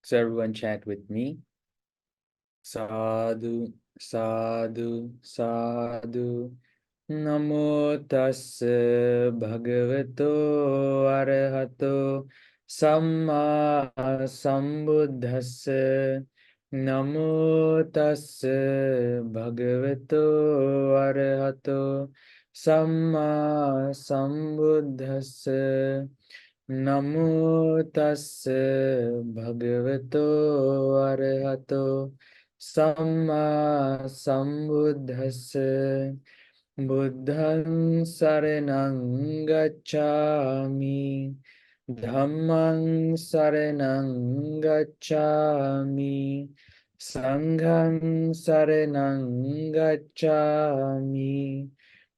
So everyone chant with me. Sadhu, sadhu, sadhu. Namo tassa bhagavato arahato samma sambuddhassa. Namo tassa bhagavato arahato samma sambuddhassa. Namo tassa bhagavato arahato samma sambuddhassa. Buddhaṃ saraṇaṃ gacchāmi. Dhammaṃ saraṇaṃ gacchāmi. Saṅgham saraṇaṃ gacchāmi.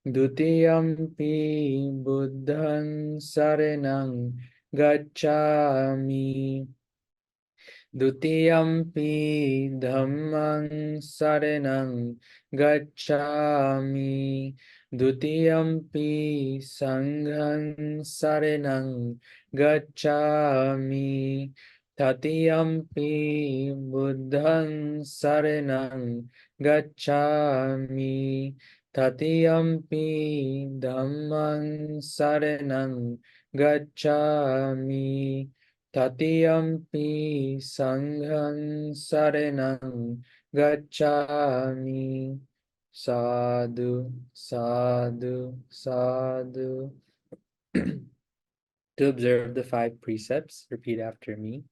Dutiyampi buddhaṃ saraṇaṃ gacchāmi. Dutiyampi dhammaṃ saraṇaṃ gacchāmi. Dutiyampi saṅgham saraṇaṃ gacchāmi. Tatiyampi buddhaṃ saraṇaṃ gacchāmi. Tatiyampi dhammaṃ saraṇaṃ gacchāmi. Tatiyampi sangham saraṇaṃ gacchāmi. Sadhu, sadhu, sadhu. To observe the 5 precepts, repeat after me.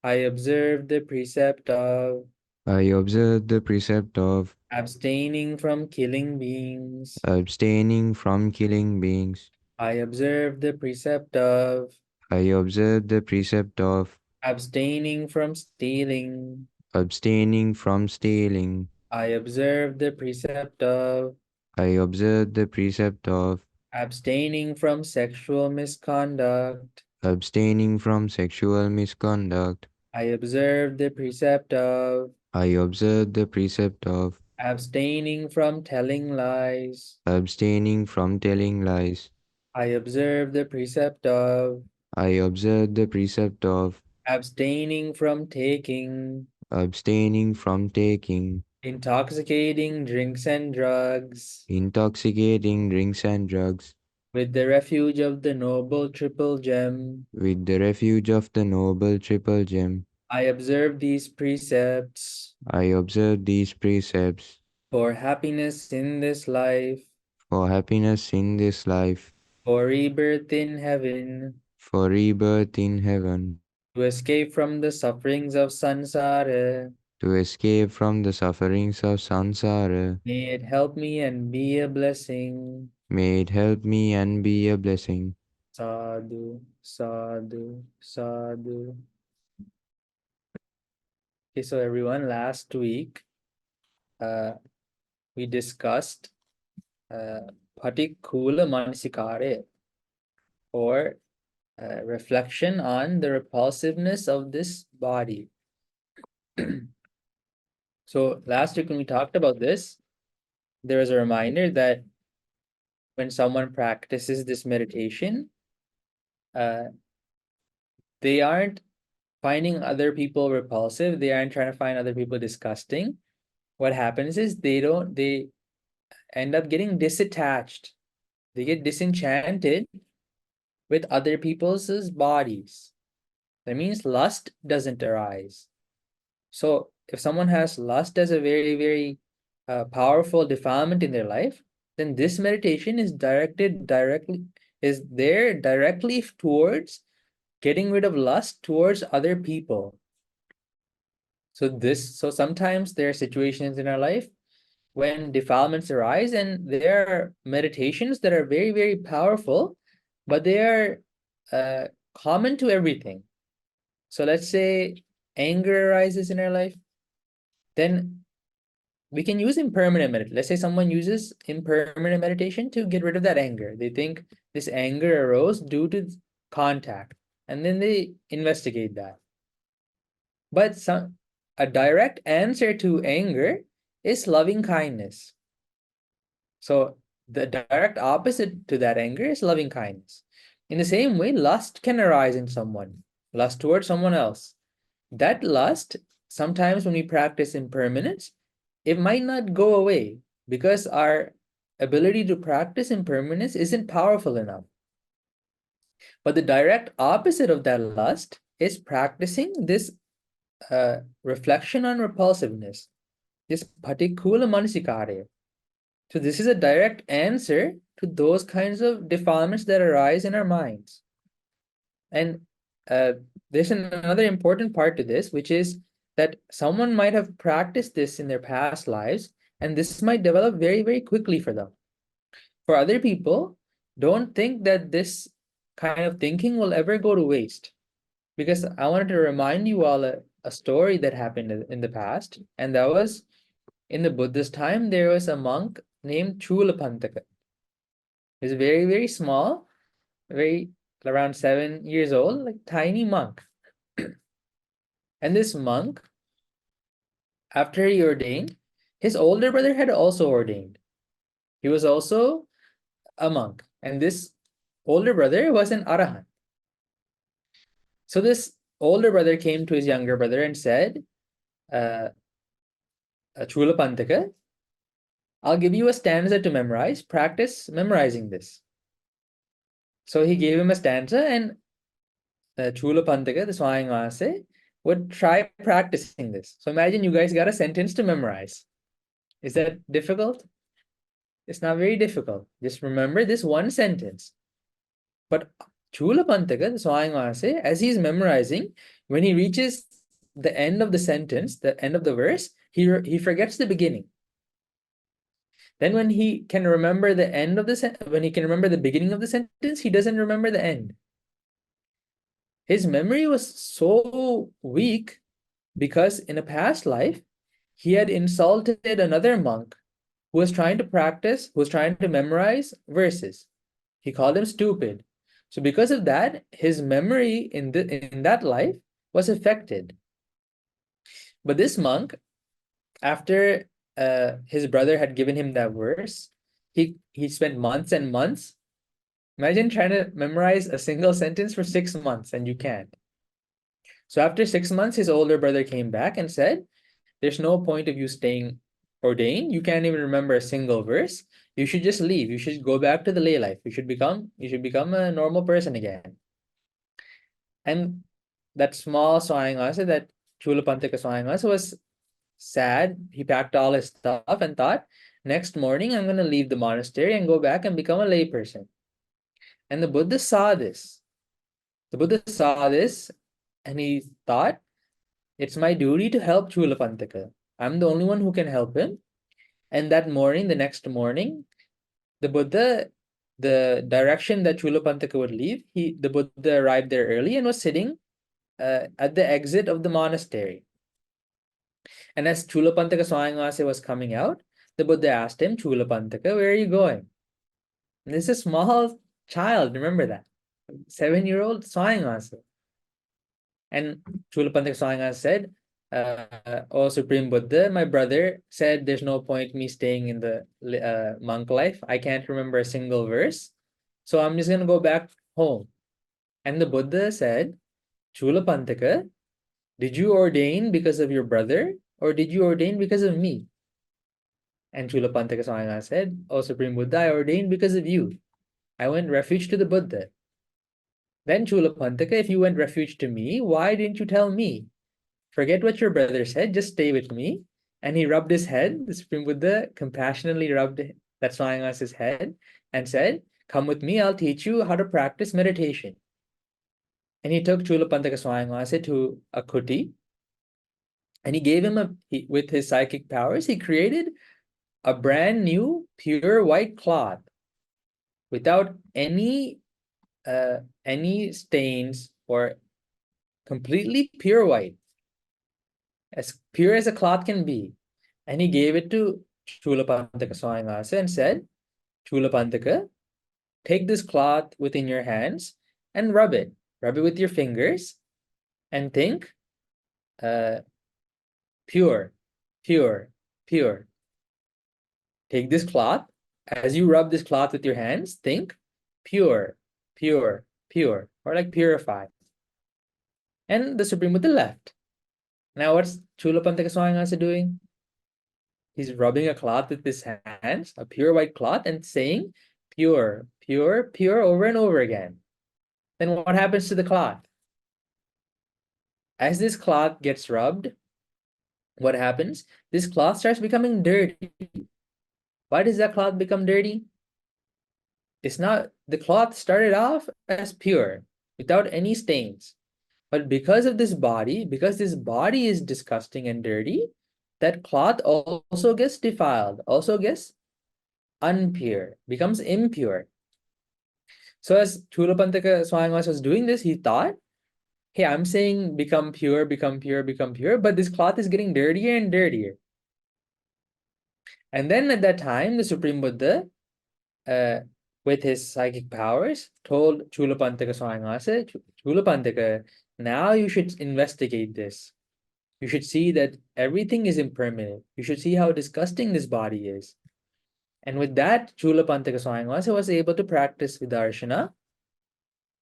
I observe the precept of I observe the precept of abstaining from killing beings. abstaining from killing beings. I observe the precept of I observe the precept of abstaining from stealing. abstaining from stealing. I observe the precept of I observe the precept of abstaining from sexual misconduct. abstaining from sexual misconduct. I observe the precept of I observe the precept of abstaining from telling lies. abstaining from telling lies. I observe the precept of I observe the precept of abstaining from taking abstaining from taking intoxicating drinks and drugs intoxicating drinks and drugs with the refuge of the noble triple gem. with the refuge of the noble triple gem. I observe these precepts I observe these precepts for happiness in this life, for happiness in this life, for rebirth in heaven, for rebirth in heaven, to escape from the sufferings of samsara. to escape from the sufferings of samsara. May it help me and be a blessing. May it help me and be a blessing. Sadhu, sadhu, sadhu. Okay, so everyone, last week we discussed 𝗪𝗾𝗂𝗶 or reflection on the repulsiveness of this body. So last week when we talked about this, there was a reminder that when someone practices this meditation, they aren't finding other people repulsive. They aren't trying to find other people disgusting. What happens is they end up getting disattached. They get disenchanted with other people's bodies. That means lust doesn't arise. So if someone has lust as a very, very powerful defilement in their life, then this meditation is directly towards getting rid of lust towards other people. So sometimes there are situations in our life when defilements arise, and there are meditations that are very, very powerful, but they are common to everything. So let's say anger arises in our life, then we can use impermanent meditation. Let's say someone uses impermanent meditation to get rid of that anger. They think this anger arose due to contact, and then they investigate that. But a direct answer to anger is loving kindness. So the direct opposite to that anger is loving kindness. In the same way, lust can arise in someone, lust towards someone else. that lust, sometimes when we practice impermanence, it might not go away because our ability to practice impermanence isn't powerful enough. But the direct opposite of that lust is practicing this reflection on repulsiveness, this 𝗵𝗵𝗂𝗶𝗫𝗀𝗃. So this is a direct answer to those kinds of defilements that arise in our minds. And there's another important part to this, which is that someone might have practiced this in their past lives, and this might develop very, very quickly for them. For other people, don't think that this kind of thinking will ever go to waste. Because I wanted to remind you all a story that happened in the past, and that was in the Buddhist time. There was a monk named 𝗙𝗵𝗵𝗂𝗶. He was very, very small, very around 7 years old, like tiny monk. And this monk, after he ordained, his older brother had also ordained. He was also a monk, and this older brother was an arahant. So this older brother came to his younger brother and said, 𝗙𝗵𝗵𝗂𝗶, I'll give you a stanza to memorize. Practice memorizing this. So he gave him a stanza, and 𝗙𝗵𝗵𝗂𝗶, the 𝗨𝗏𝗏, would try practicing this. So imagine you guys got a sentence to memorize. Is that difficult? It's not very difficult. Just remember this one sentence. But 𝗙𝗵𝗵𝗂𝗶, the 𝗨𝗏𝗏, as he's memorizing, when he reaches the end of the sentence, the end of the verse, he forgets the beginning. Then when he can remember the end of the when he can remember the beginning of the sentence, he doesn't remember the end. His memory was so weak because in a past life, he had insulted another monk who was trying to practice, who was trying to memorize verses. He called him stupid. So because of that, his memory in that life was affected. But this monk, after his brother had given him that verse, he spent months and months. Imagine trying to memorize a single sentence for 6 months and you can't. So after 6 months, his older brother came back and said, there's no point of you staying ordained. You can't even remember a single verse. You should just leave. You should go back to the lay life. You should become a normal person again. And that small 𝗨𝗏𝗏, that 𝗙𝗵𝗵𝗂𝗶 was sad. He packed all his stuff and thought, next morning I'm going to leave the monastery and go back and become a lay person. And the Buddha saw this. The Buddha saw this and he thought, it's my duty to help 𝗙𝗵𝗵𝗂𝗶. I'm the only one who can help him. And that morning, the next morning, the Buddha, the direction that 𝗙𝗵𝗵𝗂𝗶 would leave, the Buddha arrived there early and was sitting at the exit of the monastery. And as 𝗙𝗵𝗵𝗂𝗶 was coming out, the Buddha asked him, 𝗙𝗵𝗵𝗂𝗂𝗃, where are you going? And this is a small child, remember that. 7-year-old 𝗨𝗏𝗏. And 𝗙𝗵𝗵𝗂𝗃 said, O Supreme Buddha, my brother said there's no point me staying in the monk life. I can't remember a single verse. So I'm just going to go back home. And the Buddha said, 𝗙𝗵𝗵𝗂𝗃, did you ordain because of your brother or did you ordain because of me? And 𝗙𝗵𝗵𝗂𝗃 said, O Supreme Buddha, I ordained because of you. I went refuge to the Buddha. Then 𝗙𝗵𝗵𝗂𝗃, if you went refuge to me, why didn't you tell me? Forget what your brother said, just stay with me. And he rubbed his head. The Supreme Buddha compassionately rubbed that 𝗨𝗏𝗏's head and said, come with me, I'll teach you how to practice meditation. And he took 𝗙𝗵𝗵𝗂𝗃 to a kuti, and he gave him with his psychic powers, he created a brand new pure white cloth without any stains, or completely pure white, as pure as a cloth can be. And he gave it to 𝗙𝗵𝗵𝗂𝗃 and said, 𝗙𝗵𝗵𝗂𝗃, take this cloth within your hands and rub it. Rub it with your fingers and think, pure, pure, pure. Take this cloth. As you rub this cloth with your hands, think, pure, pure, pure, or like purify. And the Supreme Buddha left. Now what's 𝗙𝗵𝗃𝗂𝗧𝗏 doing? He's rubbing a cloth with his hands, a pure white cloth, and saying, pure, pure, pure, over and over again. Then what happens to the cloth? As this cloth gets rubbed, what happens? This cloth starts becoming dirty. Why does that cloth become dirty? It's not, the cloth started off as pure, without any stains. But because of this body, because this body is disgusting and dirty, that cloth also gets defiled, also gets unpure, becomes impure. So as 𝗙𝗵𝗃𝗂𝗧𝗏 was doing this, he thought, hey, I'm saying become pure, become pure, become pure, but this cloth is getting dirtier and dirtier. And then at that time, the Supreme Buddha, with his psychic powers, told 𝗙𝗵𝗃𝗂𝗧𝗏, 𝗙𝗵𝗃, now you should investigate this. You should see that everything is impermanent. You should see how disgusting this body is. And with that, 𝗙𝗵𝗃𝗂𝗧𝗏 was able to practice Vidarshana,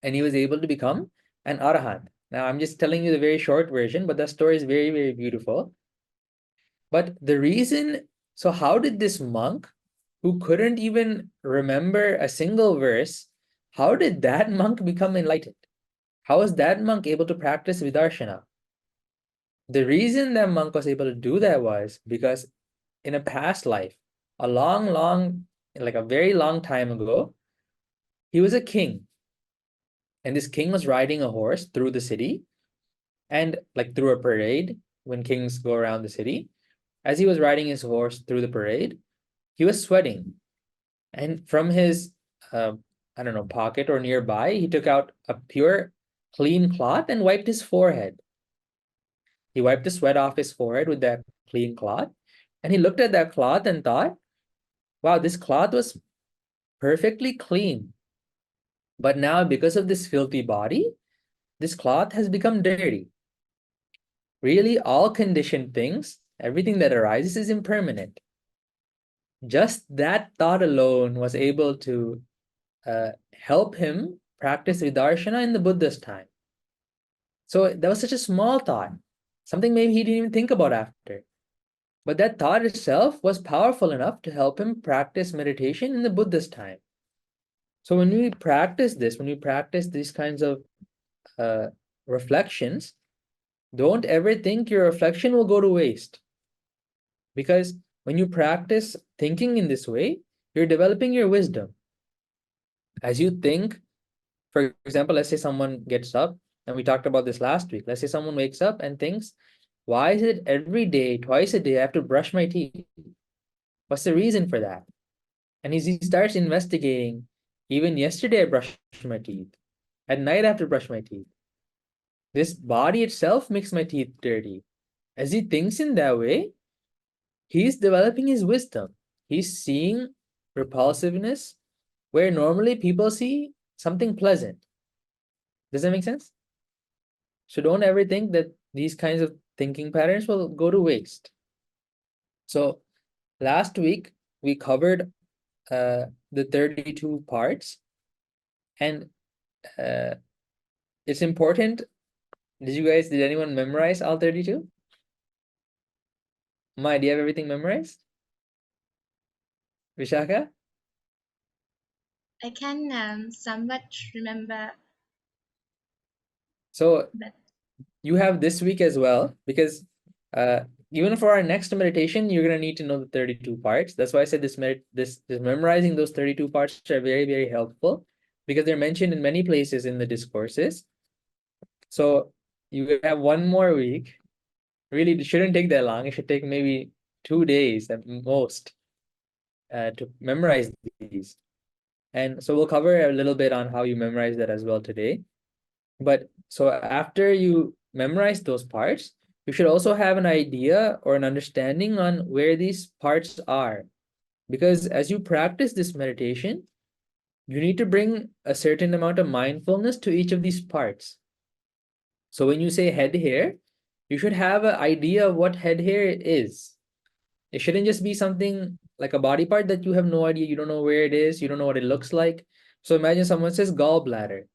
and he was able to become an arahant. Now, I'm just telling you the very short version, but that story is very, very beautiful. But the reason, so how did this monk, who couldn't even remember a single verse, how did that monk become enlightened? How was that monk able to practice Vidarshana? The reason that monk was able to do that was because in a past life, a very long time ago, he was a king. And this king was riding a horse through the city, and like through a parade, when kings go around the city. As he was riding his horse through the parade, he was sweating. And from his, pocket or nearby, he took out a pure, clean cloth and wiped his forehead. He wiped the sweat off his forehead with that clean cloth. And he looked at that cloth and thought, wow, this cloth was perfectly clean. But now, because of this filthy body, this cloth has become dirty. Really, all conditioned things, everything that arises is impermanent. Just that thought alone was able to help him practice Vidarshana in the Buddha's time. So that was such a small thought, something maybe he didn't even think about after. But that thought itself was powerful enough to help him practice meditation in the Buddha's time. So when we practice this, when we practice these kinds of reflections, don't ever think your reflection will go to waste. Because when you practice thinking in this way, you're developing your wisdom. As you think, for example, let's say someone gets up, and we talked about this last week. Let's say someone wakes up and thinks, why is it every day, twice a day, I have to brush my teeth? What's the reason for that? And he starts investigating, even yesterday I brushed my teeth. At night I have to brush my teeth. This body itself makes my teeth dirty. As he thinks in that way, he's developing his wisdom. He's seeing repulsiveness where normally people see something pleasant. Does that make sense? So don't ever think that these kinds of thinking patterns will go to waste. So last week, we covered the 32 parts, and it's important. Did anyone memorize all 32? Mai, do you have everything memorized? Vishaka? I can somewhat remember. So But you have this week as well, because even for our next meditation, you're gonna need to know the 32 parts. That's why I said this memorizing those 32 parts are very, very helpful, because they're mentioned in many places in the discourses. So you have one more week. Really, it shouldn't take that long. It should take maybe 2 days at most to memorize these. And so we'll cover a little bit on how you memorize that as well today. But so after you memorize those parts, you should also have an idea or an understanding on where these parts are. Because as you practice this meditation, you need to bring a certain amount of mindfulness to each of these parts. So when you say head hair, you should have an idea of what head hair is. It shouldn't just be something like a body part that you have no idea, you don't know where it is, you don't know what it looks like. So imagine someone says gallbladder.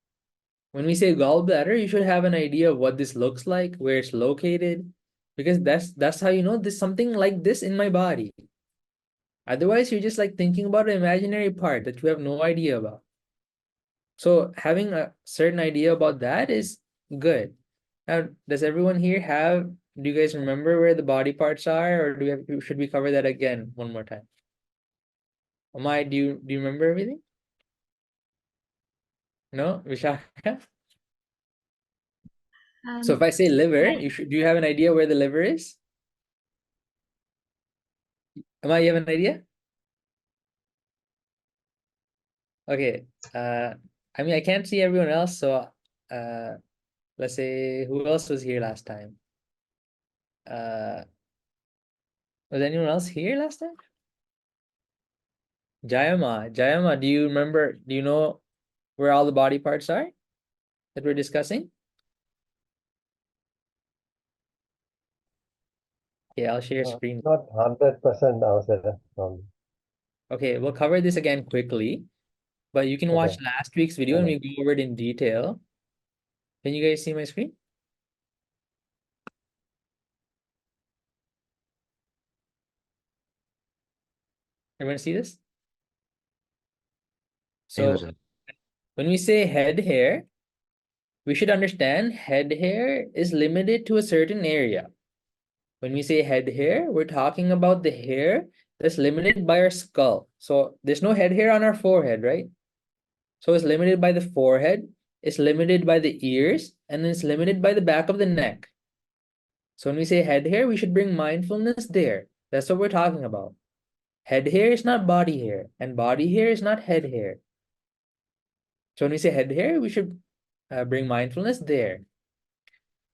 When we say gallbladder, you should have an idea of what this looks like, where it's located. Because that's how you know there's something like this in my body. Otherwise, you're just like thinking about an imaginary part that you have no idea about. So having a certain idea about that is good. Now, does everyone here have, do you guys remember where the body parts are, or should we cover that again one more time? Amai, do you remember everything? No? Vishaka? So if I say liver, do you have an idea where the liver is? Amai, you have an idea? Okay. I mean, I can't see everyone else, so let's say, who else was here last time? Was anyone else here last time? Jayama, do you remember, do you know where all the body parts are that we're discussing? Yeah, I'll share screen. Not 100% answer. Okay, we'll cover this again quickly, but you can watch Okay. last week's video and we go over it in detail. Can you guys see my screen? Everyone see this? So when we say head hair, we should understand head hair is limited to a certain area. When we say head hair, we're talking about the hair that's limited by our skull. So there's no head hair on our forehead, right? So it's limited by the forehead, it's limited by the ears, and then it's limited by the back of the neck. So when we say head hair, we should bring mindfulness there. That's what we're talking about. Head hair is not body hair, and body hair is not head hair. So when we say head hair, we should bring mindfulness there.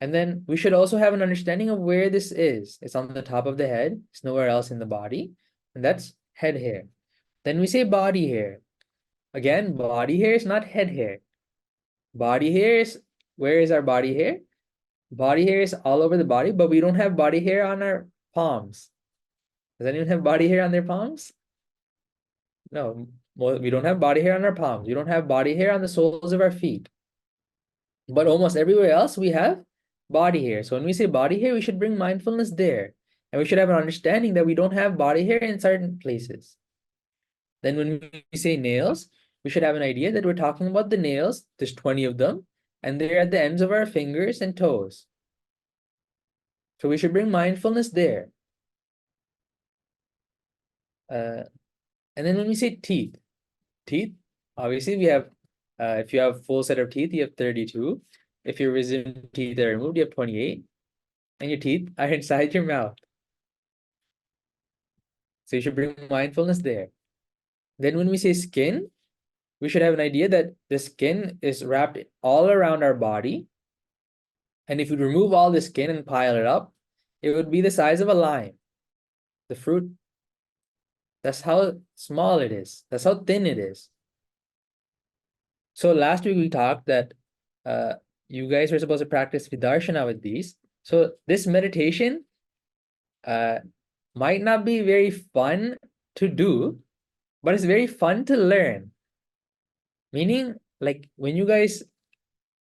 And then we should also have an understanding of where this is. It's on the top of the head. It's nowhere else in the body. And that's head hair. Then we say body hair. Again, body hair is not head hair. Body hair is, where is our body hair? Body hair is all over the body, but we don't have body hair on our palms. Does anyone have body hair on their palms? No, well, we don't have body hair on our palms. We don't have body hair on the soles of our feet. But almost everywhere else we have body hair. So when we say body hair, we should bring mindfulness there. And we should have an understanding that we don't have body hair in certain places. Then when we say nails, we should have an idea that we're talking about the nails. There's 20 of them, and they're at the ends of our fingers and toes. So we should bring mindfulness there. And then when we say teeth, obviously we have, if you have full set of teeth, you have 32. If your wisdom teeth are removed, you have 28. And your teeth are inside your mouth. So you should bring mindfulness there. Then when we say skin, we should have an idea that the skin is wrapped all around our body. And if you remove all the skin and pile it up, it would be the size of a lime, the fruit. That's how small it is. That's how thin it is. So last week we talked that you guys were supposed to practice vidarshana with these. So this meditation might not be very fun to do, but it's very fun to learn. Meaning, like when you guys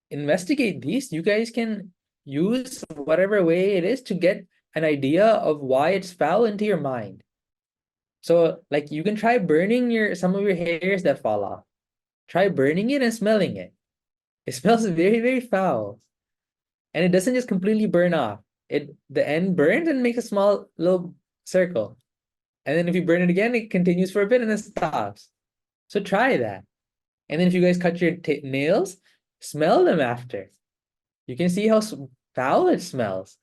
investigate these, you guys can use whatever way it is to get an idea of why it's foul into your mind. So like you can try burning some of your hairs that fall off. Try burning it and smelling it. It smells very, very foul. And it doesn't just completely burn off. The end burns and makes a small little circle. And then if you burn it again, it continues for a bit and then stops. So try that. And then if you guys cut your nails, smell them after. You can see how foul it smells.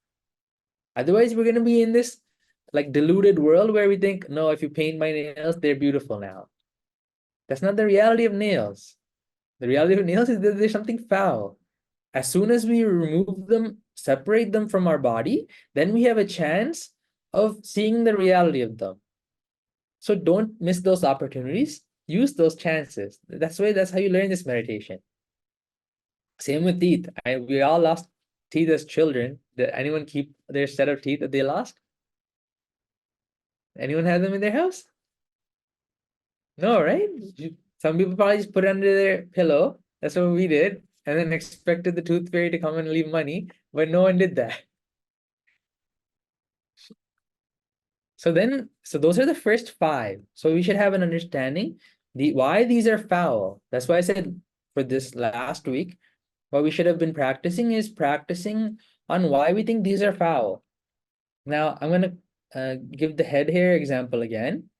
Otherwise, we're going to be in this like deluded world where we think, no, if you paint my nails, they're beautiful now. That's not the reality of nails. The reality of nails is that there's something foul. As soon as we remove them, separate them from our body, then we have a chance of seeing the reality of them. So don't miss those opportunities. Use those chances. That's how you learn this meditation. Same with teeth. We all lost teeth as children. Did anyone keep their set of teeth that they lost? Anyone have them in their house? No, right? Some people probably just put it under their pillow. That's what we did. And then expected the tooth fairy to come and leave money. But no one did that. So those are the first five. So we should have an understanding why these are foul. That's why I said for this last week, what we should have been practicing is practicing on why we think these are foul. Now I'm gonna give the head hair example again.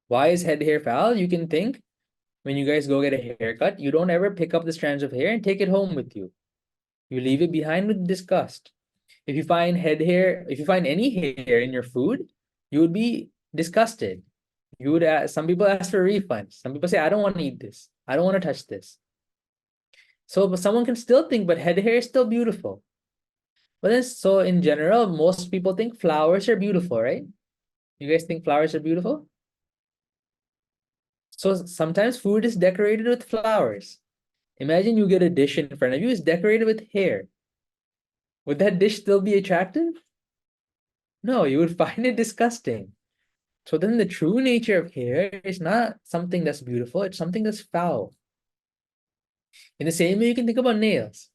Why is head hair foul? You can think when you guys go get a haircut, you don't ever pick up the strands of hair and take it home with you. You leave it behind with disgust. If you find head hair, if you find any hair in your food, you would be disgusted. You would ask, some people ask for refunds. Some people say, I don't want to eat this. I don't want to touch this. So but someone can still think, but head hair is still beautiful. But then, so in general, most people think flowers are beautiful, right? You guys think flowers are beautiful? So sometimes food is decorated with flowers. Imagine you get a dish in front of you, it's decorated with hair. Would that dish still be attractive? No, you would find it disgusting. So then the true nature of hair is not something that's beautiful, it's something that's foul. In the same way, you can think about nails.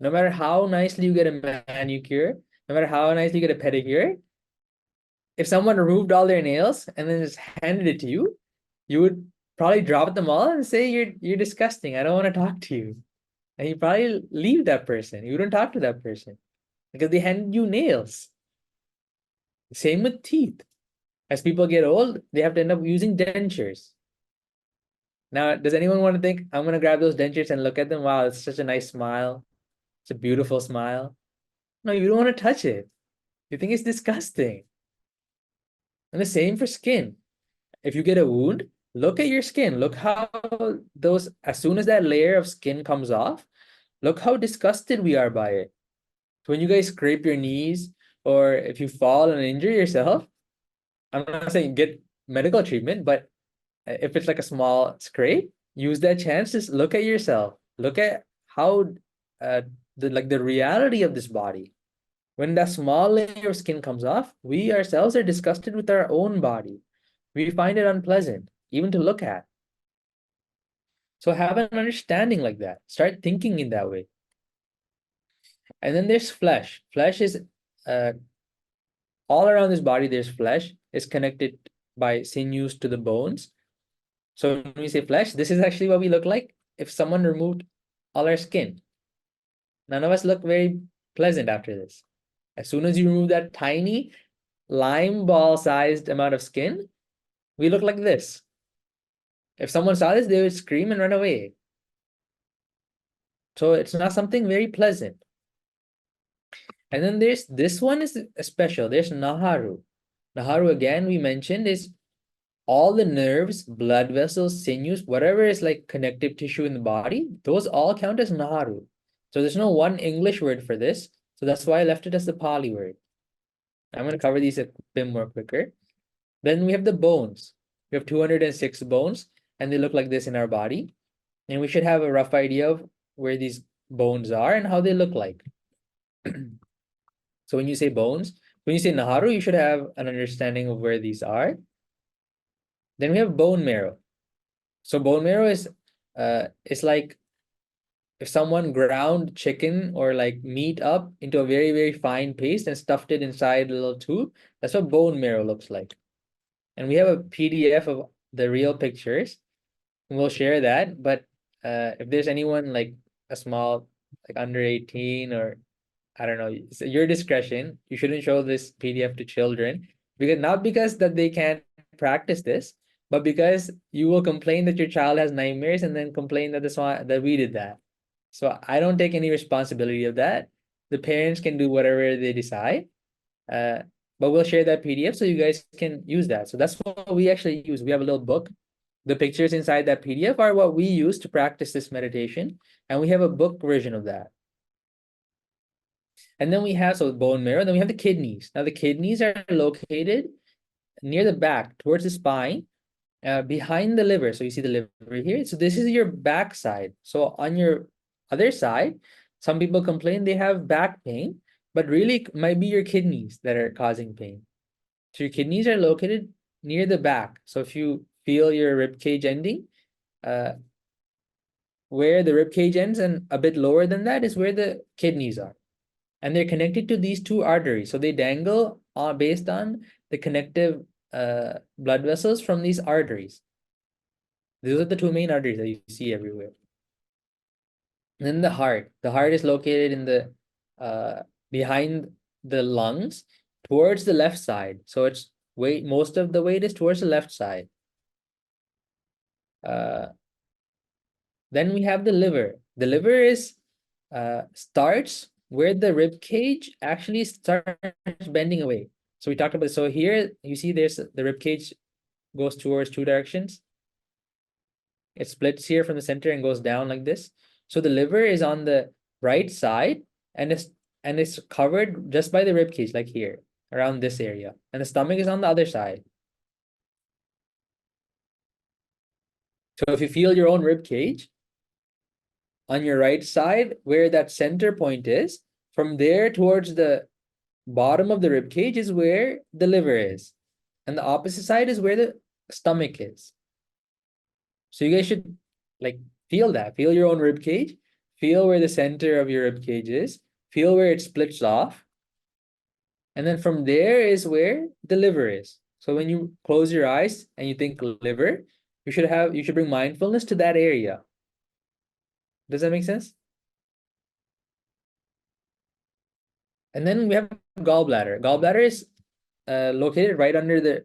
No matter how nicely you get a manicure, no matter how nicely you get a pedicure, if someone removed all their nails and then just handed it to you, you would probably drop them all and say, you're disgusting, I don't want to talk to you. And you probably leave that person. You wouldn't talk to that person because they handed you nails. Same with teeth. As people get old, they have to end up using dentures. Now, does anyone want to think, I'm going to grab those dentures and look at them? Wow, it's such a nice smile. It's a beautiful smile. No, you don't want to touch it. You think it's disgusting. And the same for skin. If you get a wound, look at your skin. Look how as soon as that layer of skin comes off, look how disgusted we are by it. So when you guys scrape your knees, or if you fall and injure yourself, I'm not saying get medical treatment, but if it's like a small scrape, use that chance to look at yourself. Look at how the reality of this body. When that small layer of skin comes off, we ourselves are disgusted with our own body. We find it unpleasant, even to look at. So have an understanding like that. Start thinking in that way. And then there's flesh. Flesh is all around this body, there's flesh. It's connected by sinews to the bones. So when we say flesh, this is actually what we look like if someone removed all our skin. None of us look very pleasant after this. As soon as you remove that tiny lime ball sized amount of skin, we look like this. If someone saw this, they would scream and run away. So it's not something very pleasant. And then there's this one is special. There's Naharu. Naharu, again, we mentioned, is all the nerves, blood vessels, sinews, whatever is like connective tissue in the body, those all count as Naharu. So there's no one English word for this. So that's why I left it as the Pali word. I'm going to cover these a bit more quicker. Then we have the bones. We have 206 bones, and they look like this in our body. And we should have a rough idea of where these bones are and how they look like. So when you say bones, when you say Naharu, you should have an understanding of where these are. Then we have bone marrow. So bone marrow is it's like if someone ground chicken or like meat up into a very, very fine paste and stuffed it inside a little tube, that's what bone marrow looks like. And we have a PDF of the real pictures, and we'll share that. But if there's anyone like a small, like under 18 or I don't know, it's your discretion. You shouldn't show this PDF to children because not because that they can't practice this, but because you will complain that your child has nightmares and then complain that that we did that. So I don't take any responsibility of that. The parents can do whatever they decide. But we'll share that PDF so you guys can use that. So that's what we actually use. We have a little book. The pictures inside that PDF are what we use to practice this meditation. And we have a book version of that. And then we have, so bone marrow, then we have the kidneys. Now the kidneys are located near the back, towards the spine, behind the liver. So you see the liver here. So this is your back side. So on your other side, some people complain they have back pain, but really it might be your kidneys that are causing pain. So your kidneys are located near the back. So if you feel your rib cage ending, where the rib cage ends and a bit lower than that is where the kidneys are. And they're connected to these two arteries. So they dangle based on the connective blood vessels from these arteries. Those are the two main arteries that you see everywhere. And then the heart. The heart is located in the behind the lungs towards the left side. So it's most of the weight is towards the left side. Then we have the liver. The liver is starts where the rib cage actually starts bending away. So we talked about, so here you see there's the rib cage goes towards two directions. It splits here from the center and goes down like this. So the liver is on the right side and it's covered just by the rib cage, like here, around this area. And the stomach is on the other side. So if you feel your own rib cage, on your right side, where that center point is, from there towards the bottom of the rib cage is where the liver is. And the opposite side is where the stomach is. So you guys should like feel that. Feel your own rib cage. Feel where the center of your rib cage is. Feel where it splits off. And then from there is where the liver is. So when you close your eyes and you think liver, you should bring mindfulness to that area. Does that make sense? And then we have gallbladder. Gallbladder is located right under the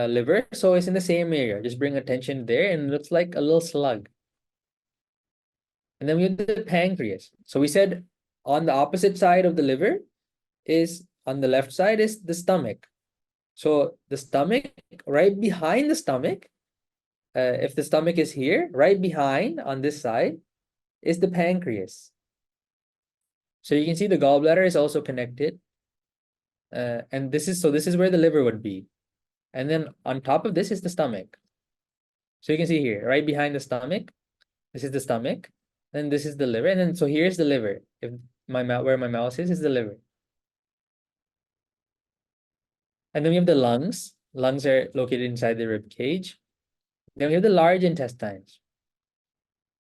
liver, so it's in the same area. Just bring attention there, and it looks like a little slug. And then we have the pancreas. So we said on the opposite side of the liver is, on the left side is the stomach. So the stomach, right behind the stomach, if the stomach is here, right behind on this side is the pancreas. So you can see the gallbladder is also connected. And this is where the liver would be. And then on top of this is the stomach. So you can see here, right behind the stomach, this is the stomach, and this is the liver. And then so here's the liver. If where my mouse is the liver. And then we have the lungs. Lungs are located inside the rib cage. Then we have the large intestines.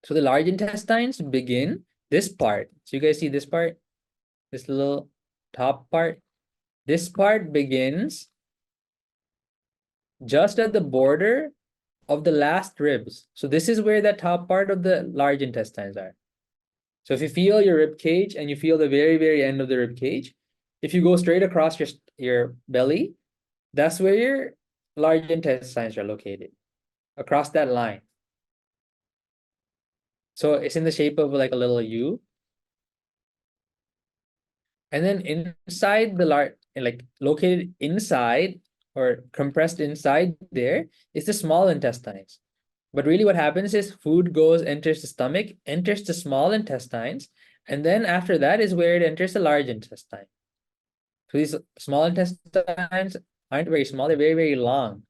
So the large intestines begin this part. So you guys see this part, this little top part. This part begins just at the border of the last ribs. So this is where the top part of the large intestines are. So if you feel your rib cage and you feel the very, very end of the rib cage, if you go straight across your belly, that's where your large intestines are located, across that line. So it's in the shape of like a little U. And then inside the large, like located inside or compressed inside there is the small intestines. But really what happens is food enters the stomach, enters the small intestines, and then after that is where it enters the large intestine. So these small intestines aren't very small, they're very, very long.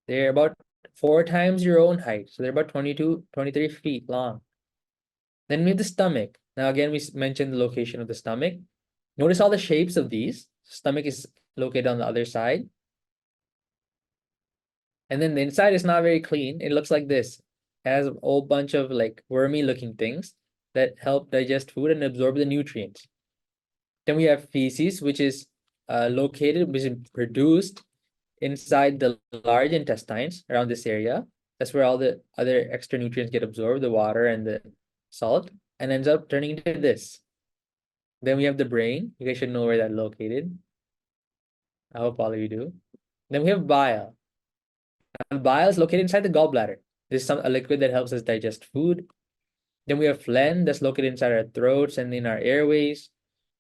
They're about 4 times your own height. So they're about 22, 23 feet long. Then we have the stomach. Now again, we mentioned the location of the stomach. Notice all the shapes of these. Stomach is located on the other side. And then the inside is not very clean. It looks like this. It has a whole bunch of like wormy looking things that help digest food and absorb the nutrients. Then we have feces, which is produced inside the large intestines around this area. That's where all the other extra nutrients get absorbed, the water and the salt, and ends up turning into this. Then we have the brain. You guys should know where that's located. I hope all of you do. Then we have bile. And bile is located inside the gallbladder. This is a liquid that helps us digest food. Then we have phlegm that's located inside our throats and in our airways.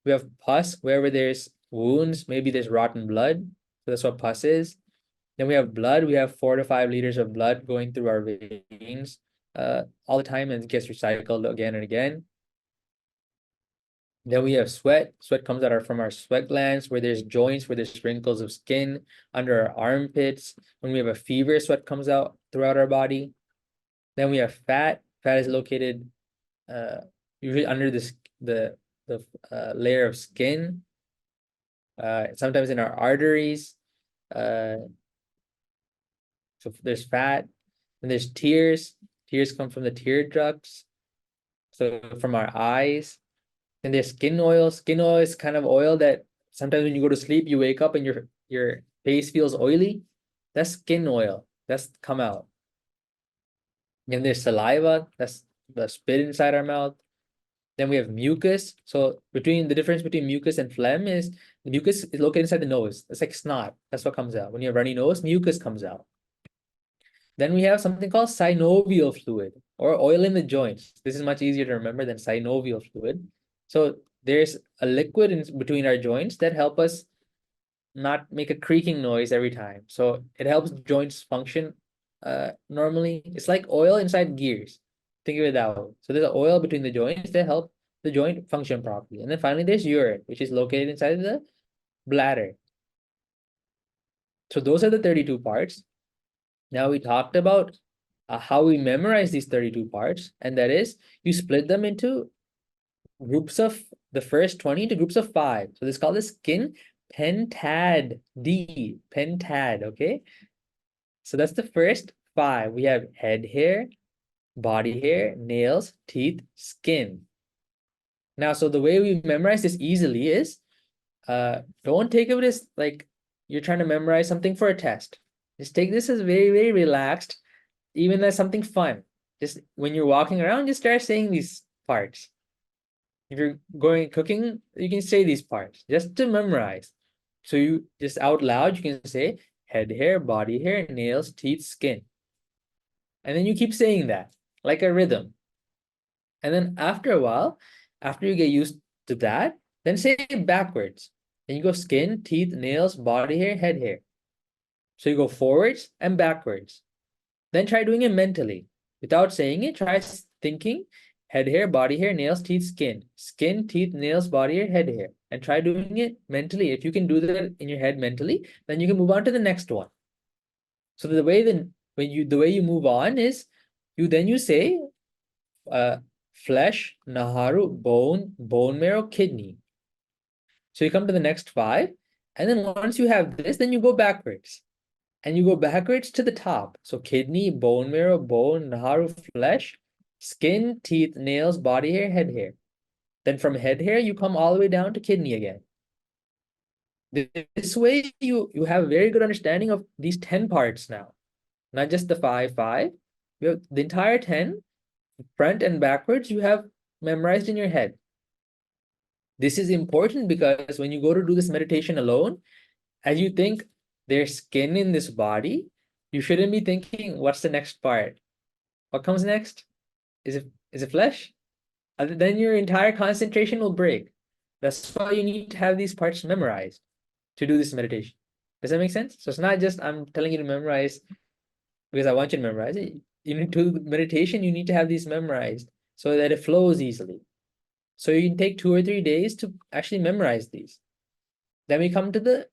We have pus, wherever there's wounds, maybe there's rotten blood. So that's what pus is. Then we have blood. We have 4 to 5 liters of blood going through our veins all the time, and it gets recycled again and again. Then we have sweat. Sweat comes out from our sweat glands, where there's joints, where there's sprinkles of skin under our armpits. When we have a fever, sweat comes out throughout our body. Then we have fat. Fat is located usually under the layer of skin. Sometimes in our arteries. So there's fat. And there's tears. Tears come from the tear ducts. So from our eyes. And there's skin oil. Skin oil is kind of oil that sometimes when you go to sleep, you wake up and your face feels oily, that's skin oil, that's come out. Then there's saliva, that's the spit inside our mouth. Then we have mucus. So the difference between mucus and phlegm is the mucus is located inside the nose. It's like snot. That's what comes out. When you have runny nose, mucus comes out. Then we have something called synovial fluid or oil in the joints. This is much easier to remember than synovial fluid. So there's a liquid in between our joints that help us not make a creaking noise every time. So it helps joints function normally. It's like oil inside gears. Think of it that way. So there's an oil between the joints that help the joint function properly. And then finally there's urine, which is located inside the bladder. So those are the 32 parts. Now we talked about how we memorize these 32 parts, and that is you split them into groups of the first 20 into groups of 5. So this is called the skin pentad, pentad, okay? So that's the first 5. We have head hair, body hair, nails, teeth, skin. Now, so the way we memorize this easily is, don't take of it as like you're trying to memorize something for a test. Just take this as very, very relaxed, even as something fun. Just when you're walking around, just start saying these parts. If you're going cooking, you can say these parts just to memorize. So you just out loud, you can say head hair, body hair, nails, teeth, skin. And then you keep saying that like a rhythm. And then after a while, after you get used to that, then say it backwards. Then you go skin, teeth, nails, body hair, head hair. So you go forwards and backwards. Then try doing it mentally. Without saying it, try thinking head hair, body hair, nails, teeth, skin. Skin, teeth, nails, body hair, head hair. And try doing it mentally. If you can do that in your head mentally, then you can move on to the next one. So the way you move on is you say flesh, naharu, bone marrow, kidney. So you come to the next 5, and then once you have this, then you go backwards. And you go backwards to the top. So kidney, bone marrow, bone, naharu, flesh, skin, teeth, nails, body hair, head hair. Then from head hair, you come all the way down to kidney again. This way, you have a very good understanding of these 10 parts now. Not just the 5. You have the entire 10, front and backwards, you have memorized in your head. This is important because when you go to do this meditation alone, as you think there's skin in this body, you shouldn't be thinking, what's the next part? What comes next? Is it flesh? Then your entire concentration will break. That's why you need to have these parts memorized to do this meditation. Does that make sense? So it's not just I'm telling you to memorize because I want you to memorize it. You need to do meditation, you need to have these memorized so that it flows easily. So you can take 2 or 3 days to actually memorize these. Then we come to the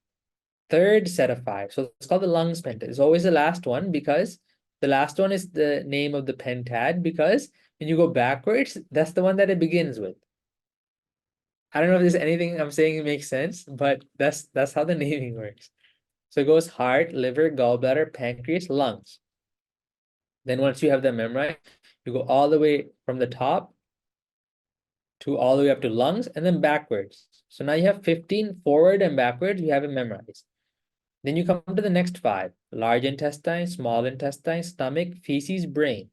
third set of 5. So it's called the lungs pentad. It's always the last one because the last one is the name of the pentad, because when you go backwards, that's the one that it begins with. I don't know if there's anything I'm saying makes sense, but that's how the naming works. So it goes heart, liver, gallbladder, pancreas, lungs. Then once you have them memorized, you go all the way from the top to all the way up to lungs and then backwards. So now you have 15 forward and backwards, you have it memorized. Then you come to the next 5, large intestine, small intestine, stomach, feces, brain.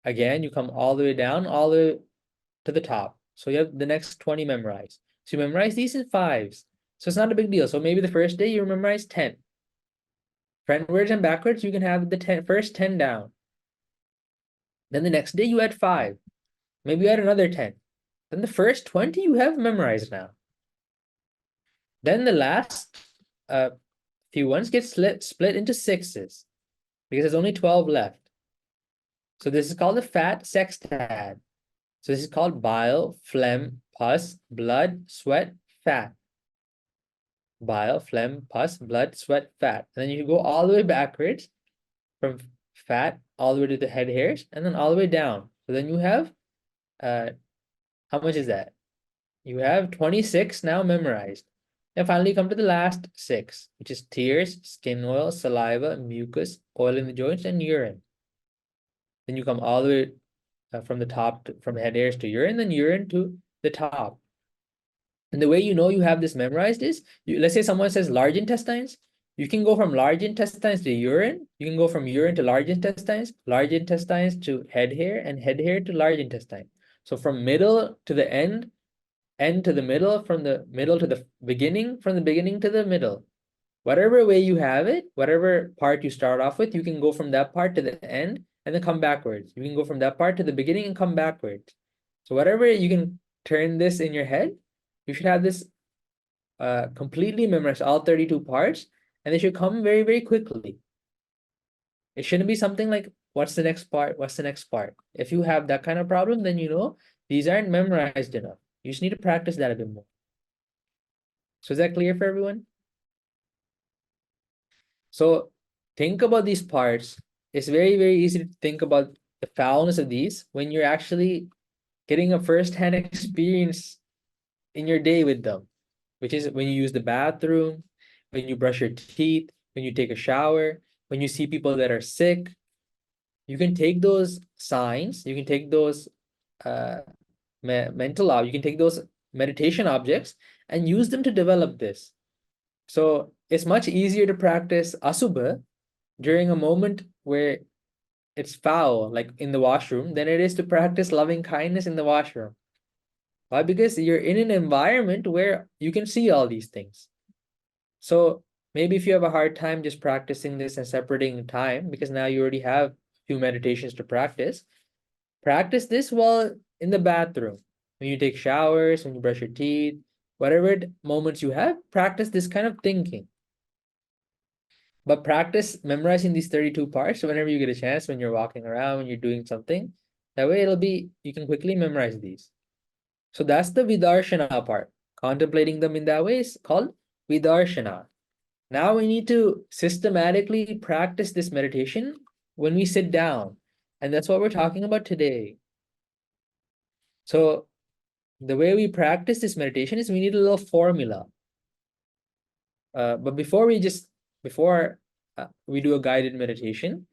Again, you come all the way down, all the way to the top. So you have the next 20 memorized. So you memorize these in 5s. So it's not a big deal. So maybe the first day you memorize 10. Frontwards and backwards, you can have the first 10 down. Then the next day you add 5. Maybe you add another 10. Then the first 20 you have memorized now. Then the last few ones get split into 6s because there's only 12 left. So this is called the fat sextad. So this is called bile, phlegm, pus, blood, sweat, fat. Bile, phlegm, pus, blood, sweat, fat. And then you go all the way backwards from fat all the way to the head hairs and then all the way down. So then you have, how much is that? You have 26 now memorized. And finally come to the last 6, which is tears, skin oil, saliva, mucus, oil in the joints, and urine. Then you come all the way from the top, from head hairs to urine, then urine to the top. And the way you know you have this memorized is, let's say someone says large intestines, you can go from large intestines to urine, you can go from urine to large intestines to head hair, and head hair to large intestine. So from middle to the end to the middle, from the middle to the beginning, from the beginning to the middle. Whatever way you have it, whatever part you start off with, you can go from that part to the end and then come backwards. You can go from that part to the beginning and come backwards. So whatever you can turn this in your head, you should have this completely memorized, all 32 parts, and they should come very, very quickly. It shouldn't be something like, what's the next part? What's the next part? If you have that kind of problem, then you know these aren't memorized enough. You just need to practice that a bit more. So is that clear for everyone? So think about these parts. It's very, very easy to think about the foulness of these when you're actually getting a first-hand experience in your day with them, which is when you use the bathroom, when you brush your teeth, when you take a shower, when you see people that are sick. You can take those signs, you can take those you can take those meditation objects and use them to develop this. So it's much easier to practice asubha during a moment where it's foul, like in the washroom, than it is to practice loving kindness in the washroom. Why? Because you're in an environment where you can see all these things. So maybe if you have a hard time just practicing this and separating time, because now you already have a few meditations to practice this while in the bathroom, when you take showers, when you brush your teeth, whatever moments you have, practice this kind of thinking. But practice memorizing these 32 parts whenever you get a chance, when you're walking around, when you're doing something. That way you can quickly memorize these. So that's the vidarshana part. Contemplating them in that way is called vidarshana. Now we need to systematically practice this meditation when we sit down. And that's what we're talking about today. So the way we practice this meditation is we need a little formula. But before we do a guided meditation,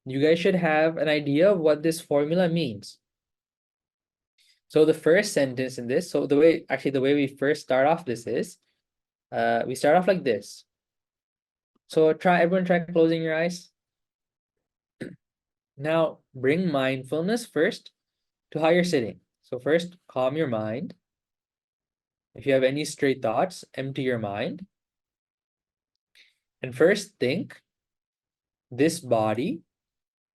you guys should have an idea of what this formula means. So the first sentence in this, the way we first start off this is, we start off like this. So everyone try closing your eyes. Now bring mindfulness first to how you're sitting. So first, calm your mind. If you have any stray thoughts, empty your mind. And first think, this body,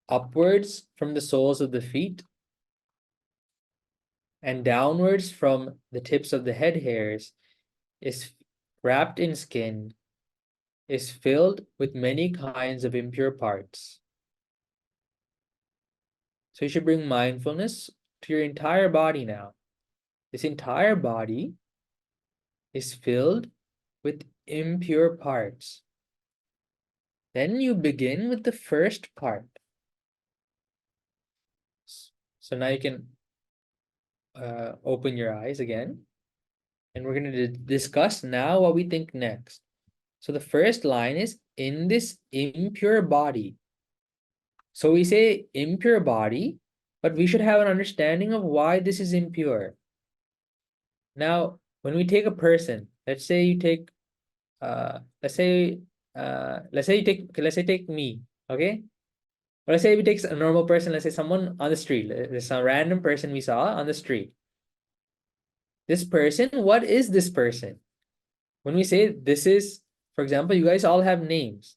upwards from the soles of the feet and downwards from the tips of the head hairs, is wrapped in skin, is filled with many kinds of impure parts. So you should bring mindfulness to your entire body now. This entire body is filled with impure parts. Then you begin with the first part. So now you can open your eyes again. And we're going to discuss now what we think next. So the first line is, in this impure body. So we say impure body, but we should have an understanding of why this is impure. Now, when we take a person, let's say you take, let's say take me, okay? Or let's say we take a normal person, let's say someone on the street, there's some random person we saw on the street. This person, what is this person? When we say this is, for example, you guys all have names.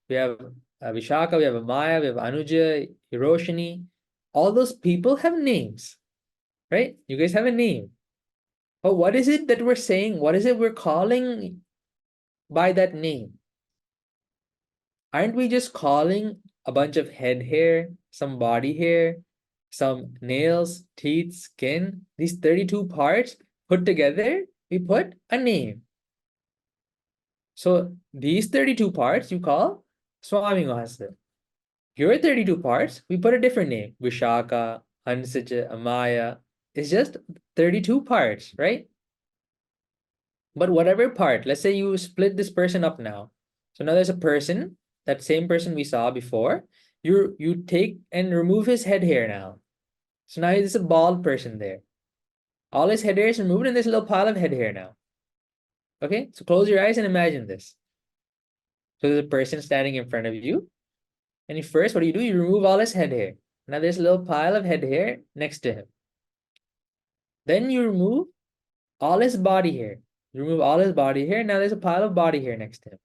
We have Vishaka, we have Amaya, we have Anuja, Hiroshini. All those people have names, right? You guys have a name. But what is it that we're saying? What is it we're calling by that name? Aren't we just calling a bunch of head hair, some body hair, some nails, teeth, skin, these 32 parts put together, we put a name. So these 32 parts you call 𝗏𝗏𝗏. Your 32 parts, we put a different name. Vishaka, 𝗏𝗏𝗏𝗏, Amaya. It's just 32 parts, right? But whatever part, let's say you split this person up now. So now there's a person, that same person we saw before. You take and remove his head hair now. So now there's a bald person there. All his head hair is removed, and there's a little pile of head hair now. Okay, so close your eyes and imagine this. So there's a person standing in front of you, and first, what do? You remove all his head hair. Now there's a little pile of head hair next to him. Then you remove all his body hair. You remove all his body hair. Now there's a pile of body hair next to him.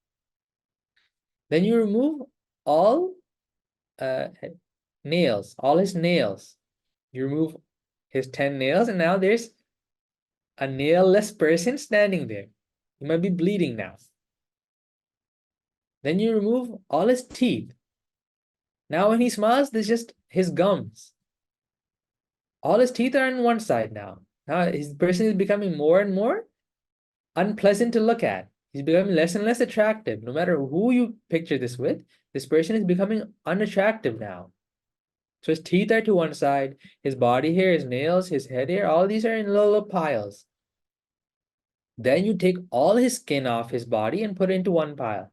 Then you remove all nails, all his nails. You remove his 10 nails, and now there's a nailless person standing there. He might be bleeding now. Then you remove all his teeth. Now when he smiles, there's just his gums. All his teeth are on one side now. Now his person is becoming more and more unpleasant to look at. He's becoming less and less attractive. No matter who you picture this with, this person is becoming unattractive now. So his teeth are to one side, his body hair, his nails, his head hair, all these are in little piles. Then you take all his skin off his body and put it into one pile.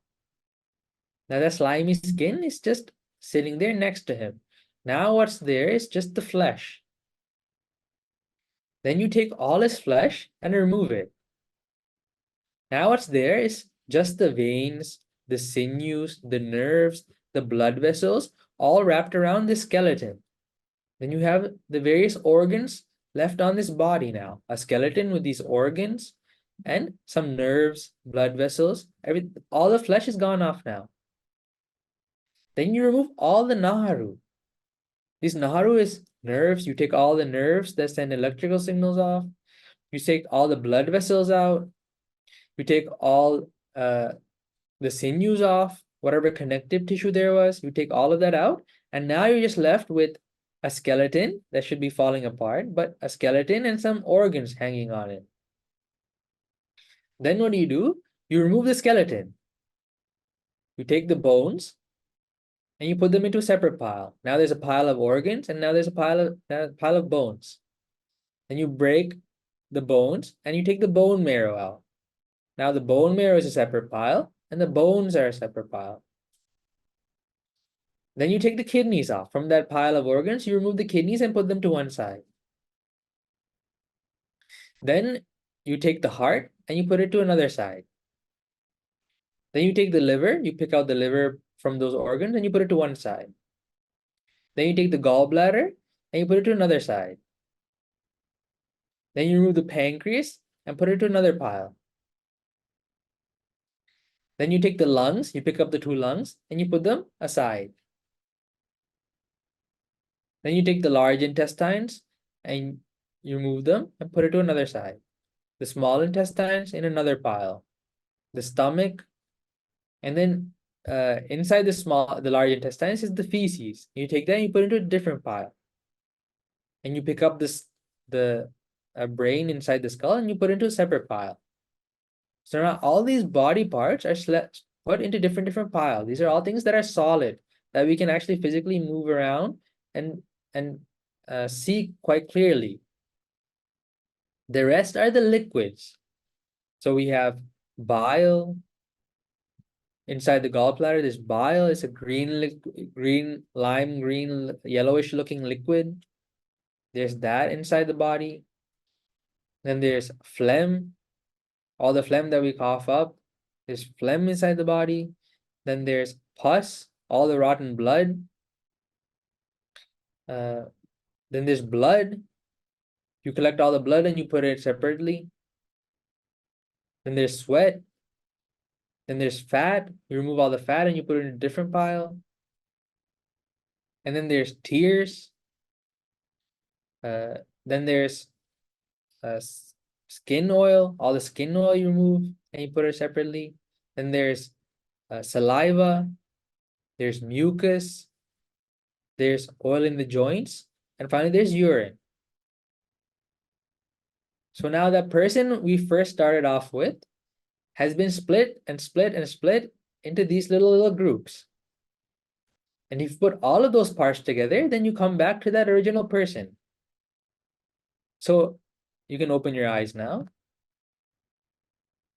Now that slimy skin is just sitting there next to him. Now what's there is just the flesh. Then you take all his flesh and remove it. Now what's there is just the veins, the sinews, the nerves, the blood vessels, all wrapped around this skeleton. Then you have the various organs left on this body now. A skeleton with these organs and some nerves, blood vessels, all the flesh is gone off now. Then you remove all the naharu. This naharu is nerves. You take all the nerves that send electrical signals off. You take all the blood vessels out. You take all the sinews off, whatever connective tissue there was. You take all of that out. And now you're just left with a skeleton that should be falling apart, but a skeleton and some organs hanging on it. Then what do? You remove the skeleton. You take the bones and you put them into a separate pile. Now there's a pile of organs, and now there's a pile of bones. Then you break the bones and you take the bone marrow out. Now the bone marrow is a separate pile and the bones are a separate pile. Then you take the kidneys off. From that pile of organs, you remove the kidneys and put them to one side. Then you take the heart and you put it to another side. Then you take the liver, you pick out the liver from those organs and you put it to one side. Then you take the gallbladder and you put it to another side. Then you remove the pancreas and put it to another pile. Then you take the lungs, you pick up the 2 lungs and you put them aside. Then you take the large intestines and you remove them and put it to another side. The small intestines in another pile. The stomach, and then inside the large intestines is the feces. You take that and you put it into a different pile. And you pick up the brain inside the skull and you put it into a separate pile. So now all these body parts are put into different piles. These are all things that are solid, that we can actually physically move around and see quite clearly. The rest are the liquids. So we have bile. Inside the gallbladder, this bile is a lime green, yellowish looking liquid. There's that inside the body. Then there's phlegm. All the phlegm that we cough up, there's phlegm inside the body. Then there's pus, all the rotten blood. Then there's blood. You collect all the blood and you put it separately. Then there's sweat. Then there's fat. You remove all the fat and you put it in a different pile. And then there's tears. Then there's skin oil. All the skin oil you remove and you put it separately. Then there's saliva. There's mucus. There's oil in the joints. And finally, there's urine. So now that person we first started off with has been split and split and split into these little groups. And if you put all of those parts together, then you come back to that original person. So you can open your eyes now.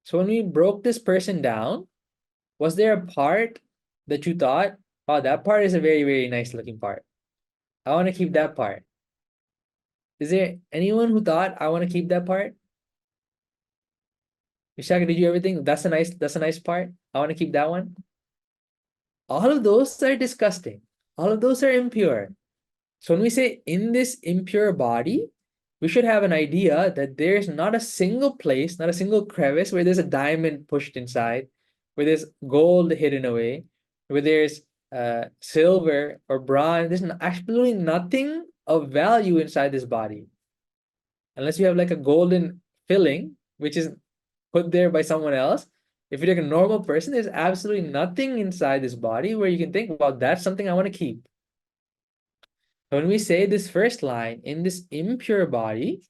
So when we broke this person down, was there a part that you thought, oh, that part is a very, very nice looking part. I want to keep that part. Is there anyone who thought, I want to keep that part? Vishaka, did you ever think that's a nice part? I want to keep that one. All of those are disgusting. All of those are impure. So when we say in this impure body, we should have an idea that there's not a single place, not a single crevice where there's a diamond pushed inside, where there's gold hidden away, where there's silver or bronze. There's absolutely nothing of value inside this body. Unless you have like a golden filling, which is put there by someone else. If you're like a normal person, there's absolutely nothing inside this body where you can think, well, that's something I want to keep. When we say this first line, in this impure body,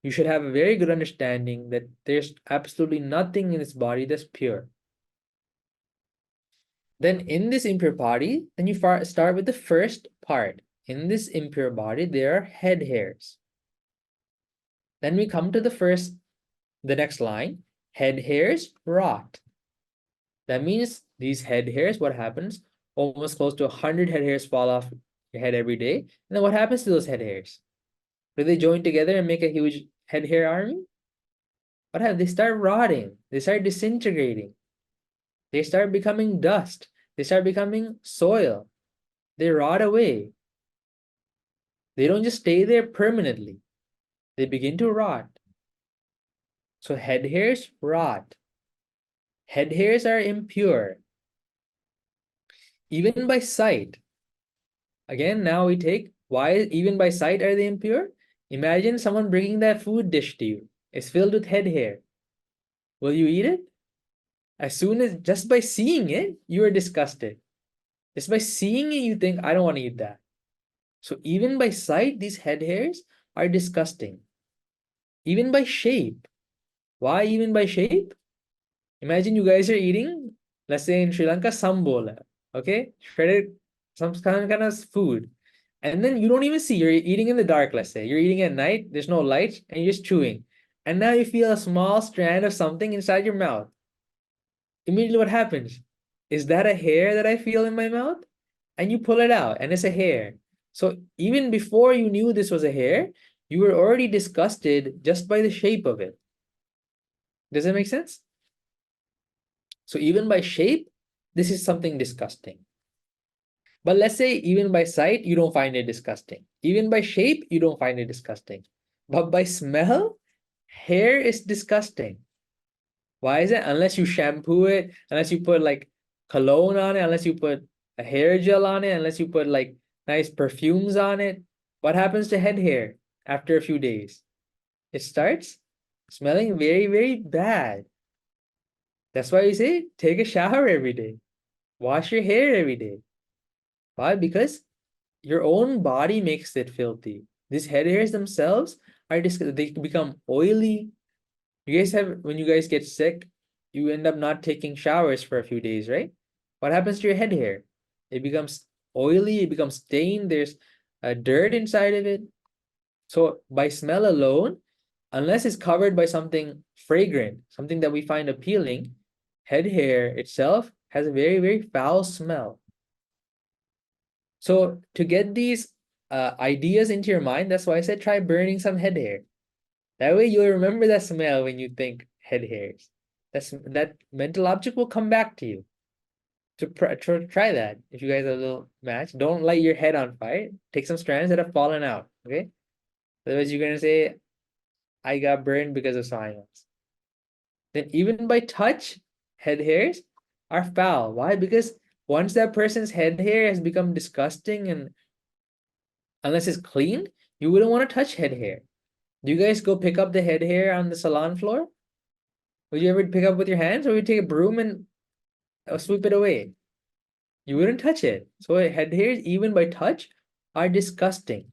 you should have a very good understanding that there's absolutely nothing in this body that's pure. Then in this impure body, then you start with the first part. In this impure body, there are head hairs. Then we come to the next line, head hairs rot. That means these head hairs, what happens? Almost close to 100 head hairs fall off your head every day. And then what happens to those head hairs? Do they join together and make a huge head hair army? What happens? They start rotting. They start disintegrating. They start becoming dust. They start becoming soil. They rot away. They don't just stay there permanently. They begin to rot. So head hairs rot. Head hairs are impure. Even by sight. Again, now we take, why even by sight are they impure? Imagine someone bringing that food dish to you. It's filled with head hair. Will you eat it? As soon as, just by seeing it, you are disgusted. Just by seeing it, you think, I don't want to eat that. So even by sight, these head hairs are disgusting. Even by shape. Why even by shape? Imagine you guys are eating, let's say in Sri Lanka, sambola, okay? Shredded, some kind of food. And then you don't even see, you're eating in the dark, let's say. You're eating at night, there's no light, and you're just chewing. And now you feel a small strand of something inside your mouth. Immediately what happens? Is that a hair that I feel in my mouth? And you pull it out, and it's a hair. So even before you knew this was a hair, you were already disgusted just by the shape of it. Does that make sense? So even by shape, this is something disgusting. But let's say even by sight, you don't find it disgusting. Even by shape, you don't find it disgusting. But by smell, hair is disgusting. Why is it? Unless you shampoo it, unless you put like cologne on it, unless you put a hair gel on it, unless you put like nice perfumes on it, what happens to head hair after a few days? It starts smelling very, very bad. That's why you say, take a shower every day. Wash your hair every day. Why? Because your own body makes it filthy. These head hairs themselves they become oily. You guys have, when you guys get sick, you end up not taking showers for a few days, right? What happens to your head hair? It becomes oily, it becomes stained, there's dirt inside of it. So by smell alone, unless it's covered by something fragrant, something that we find appealing, head hair itself has a very, very foul smell. So to get these ideas into your mind, that's why I said try burning some head hair. That way you'll remember that smell when you think head hairs. That mental object will come back to you. To try that. If you guys are a little match, don't light your head on fire. Take some strands that have fallen out, okay? Otherwise you're gonna say, I got burned because of silence. Then even by touch, head hairs are foul. Why? Because once that person's head hair has become disgusting, and unless it's clean, you wouldn't want to touch head hair. Do you guys go pick up the head hair on the salon floor? Would you ever pick up with your hands, or would you take a broom and sweep it away? You wouldn't touch it. So head hairs, even by touch, are disgusting.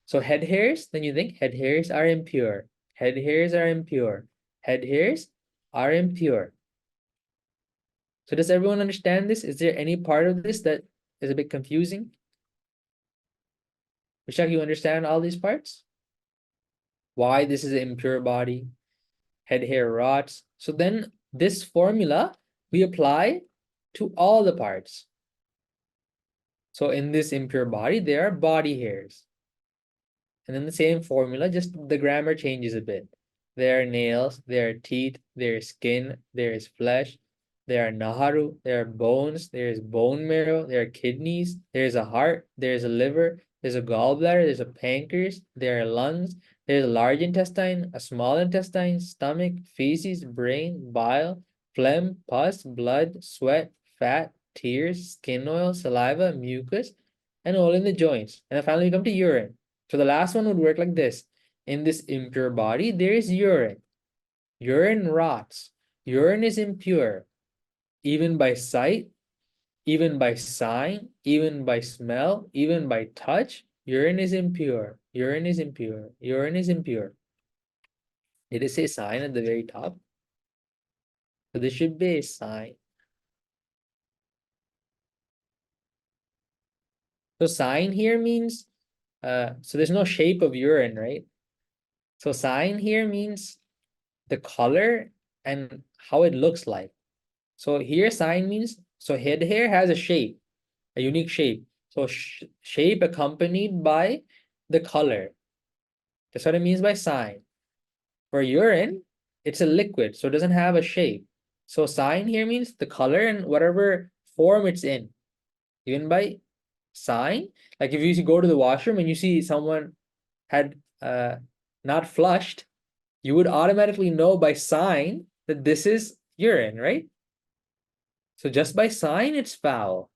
So head hairs, then you think head hairs are impure. Head hairs are impure. Head hairs are impure. So does everyone understand this? Is there any part of this that is a bit confusing? Vishak, you understand all these parts? Why this is an impure body? Head hair rots. So then this formula we apply to all the parts. So in this impure body, there are body hairs. And then the same formula, just the grammar changes a bit. There are nails, there are teeth, there is skin, there is flesh, there are naharu, there are bones, there is bone marrow, there are kidneys, there is a heart, there is a liver, there's a gallbladder, there's a pancreas, there are lungs, there's a large intestine, a small intestine, stomach, feces, brain, bile, phlegm, pus, blood, sweat, fat, tears, skin oil, saliva, mucus, and all in the joints. And then finally we come to urine. So the last one would work like this. In this impure body, there is urine. Urine rots. Urine is impure, even by sight, even by sign, even by smell, even by touch. Urine is impure. Urine is impure. Urine is impure. Did it say sign at the very top? So this should be a sign. So sign here means, so there's no shape of urine, right? So sign here means the color and how it looks like. So here sign means, so head hair has a shape, a unique shape. So shape accompanied by the color. That's what it means by sign. For urine, it's a liquid, so it doesn't have a shape. So sign here means the color and whatever form it's in. Even by sign, like if you go to the washroom and you see someone had not flushed, you would automatically know by sign that this is urine, right? So just by sign, it's foul.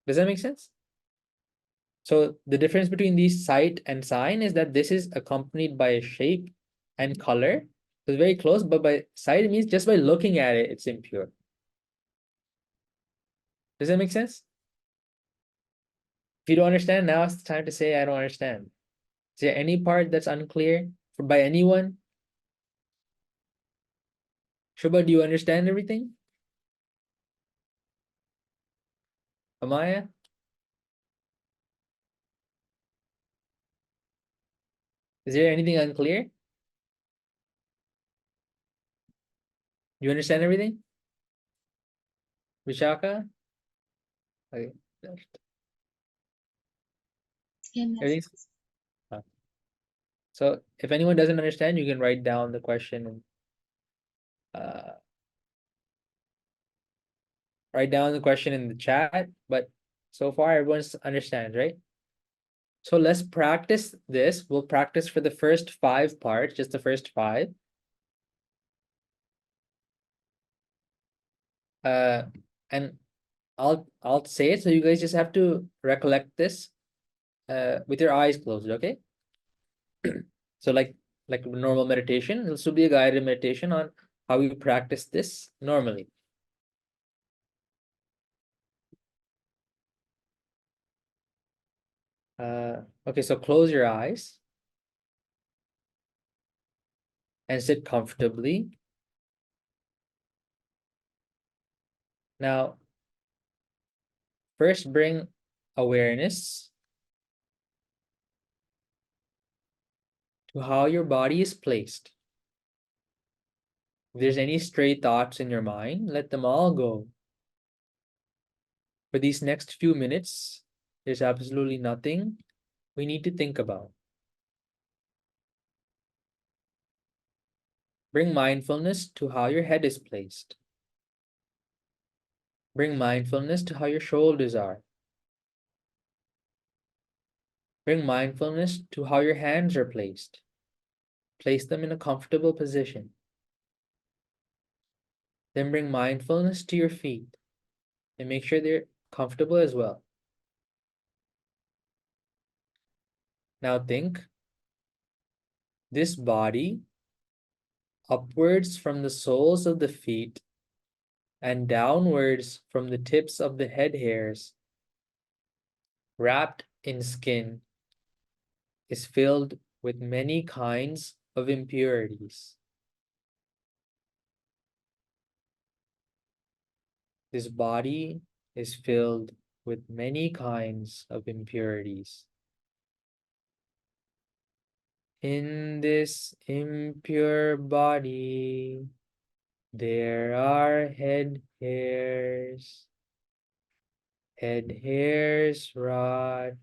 Does that make sense? So the difference between these sight and sign is that this is accompanied by a shape and color. So it's very close, but by sight, it means just by looking at it, it's impure. Does that make sense? If you don't understand, now it's the time to say, I don't understand. Is there any part that's unclear by anyone? Shubha, do you understand everything? Amaya? Is there anything unclear? You understand everything? Vishaka? Okay. Everything's so if anyone doesn't understand, you can write down the question and write down the question in the chat. But so far, everyone understands, right? So let's practice this. We'll practice for the first 5 parts, just the first 5. And I'll say it, so you guys just have to recollect this with your eyes closed, okay? So like normal meditation, this will be a guided meditation on how you practice this normally. Okay, so close your eyes and sit comfortably. Now, first bring awareness to how your body is placed. If there's any stray thoughts in your mind, let them all go. For these next few minutes, there's absolutely nothing we need to think about. Bring mindfulness to how your head is placed. Bring mindfulness to how your shoulders are. Bring mindfulness to how your hands are placed. Place them in a comfortable position. Then bring mindfulness to your feet and make sure they're comfortable as well. Now think, this body, upwards from the soles of the feet and downwards from the tips of the head hairs, wrapped in skin, is filled with many kinds of impurities. This body is filled with many kinds of impurities. In this impure body, there are head hairs. Head hairs rot.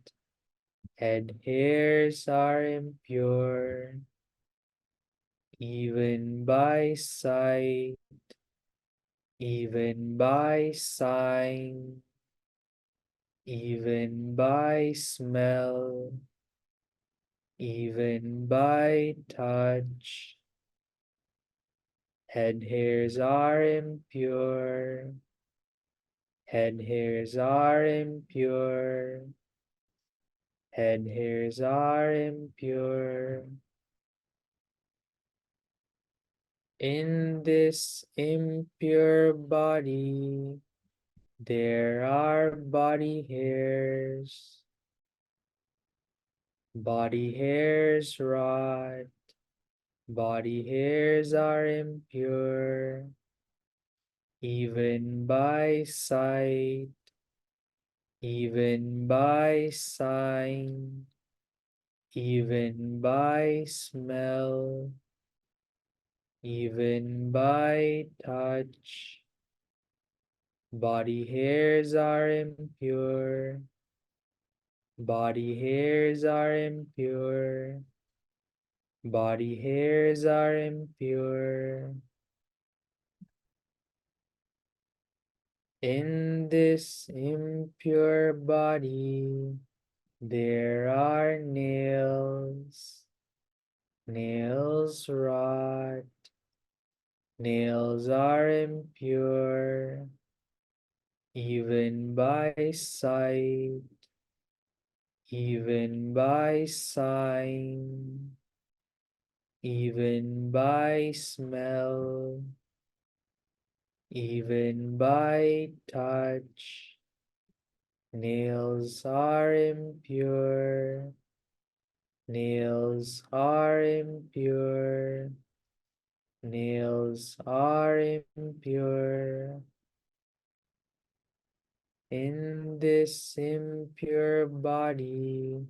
Head hairs are impure, even by sight, even by sign, even by smell, even by touch. Head hairs are impure. Head hairs are impure. Head hairs are impure. In this impure body, there are body hairs. Body hairs rot. Body hairs are impure, even by sight, even by sign, even by smell, even by touch. Body hairs are impure. Body hairs are impure. Body hairs are impure. In this impure body, there are nails. Nails rot. Nails are impure, even by sight, even by sign, even by smell, even by touch. Nails are impure. Nails are impure. Nails are impure. In this impure body,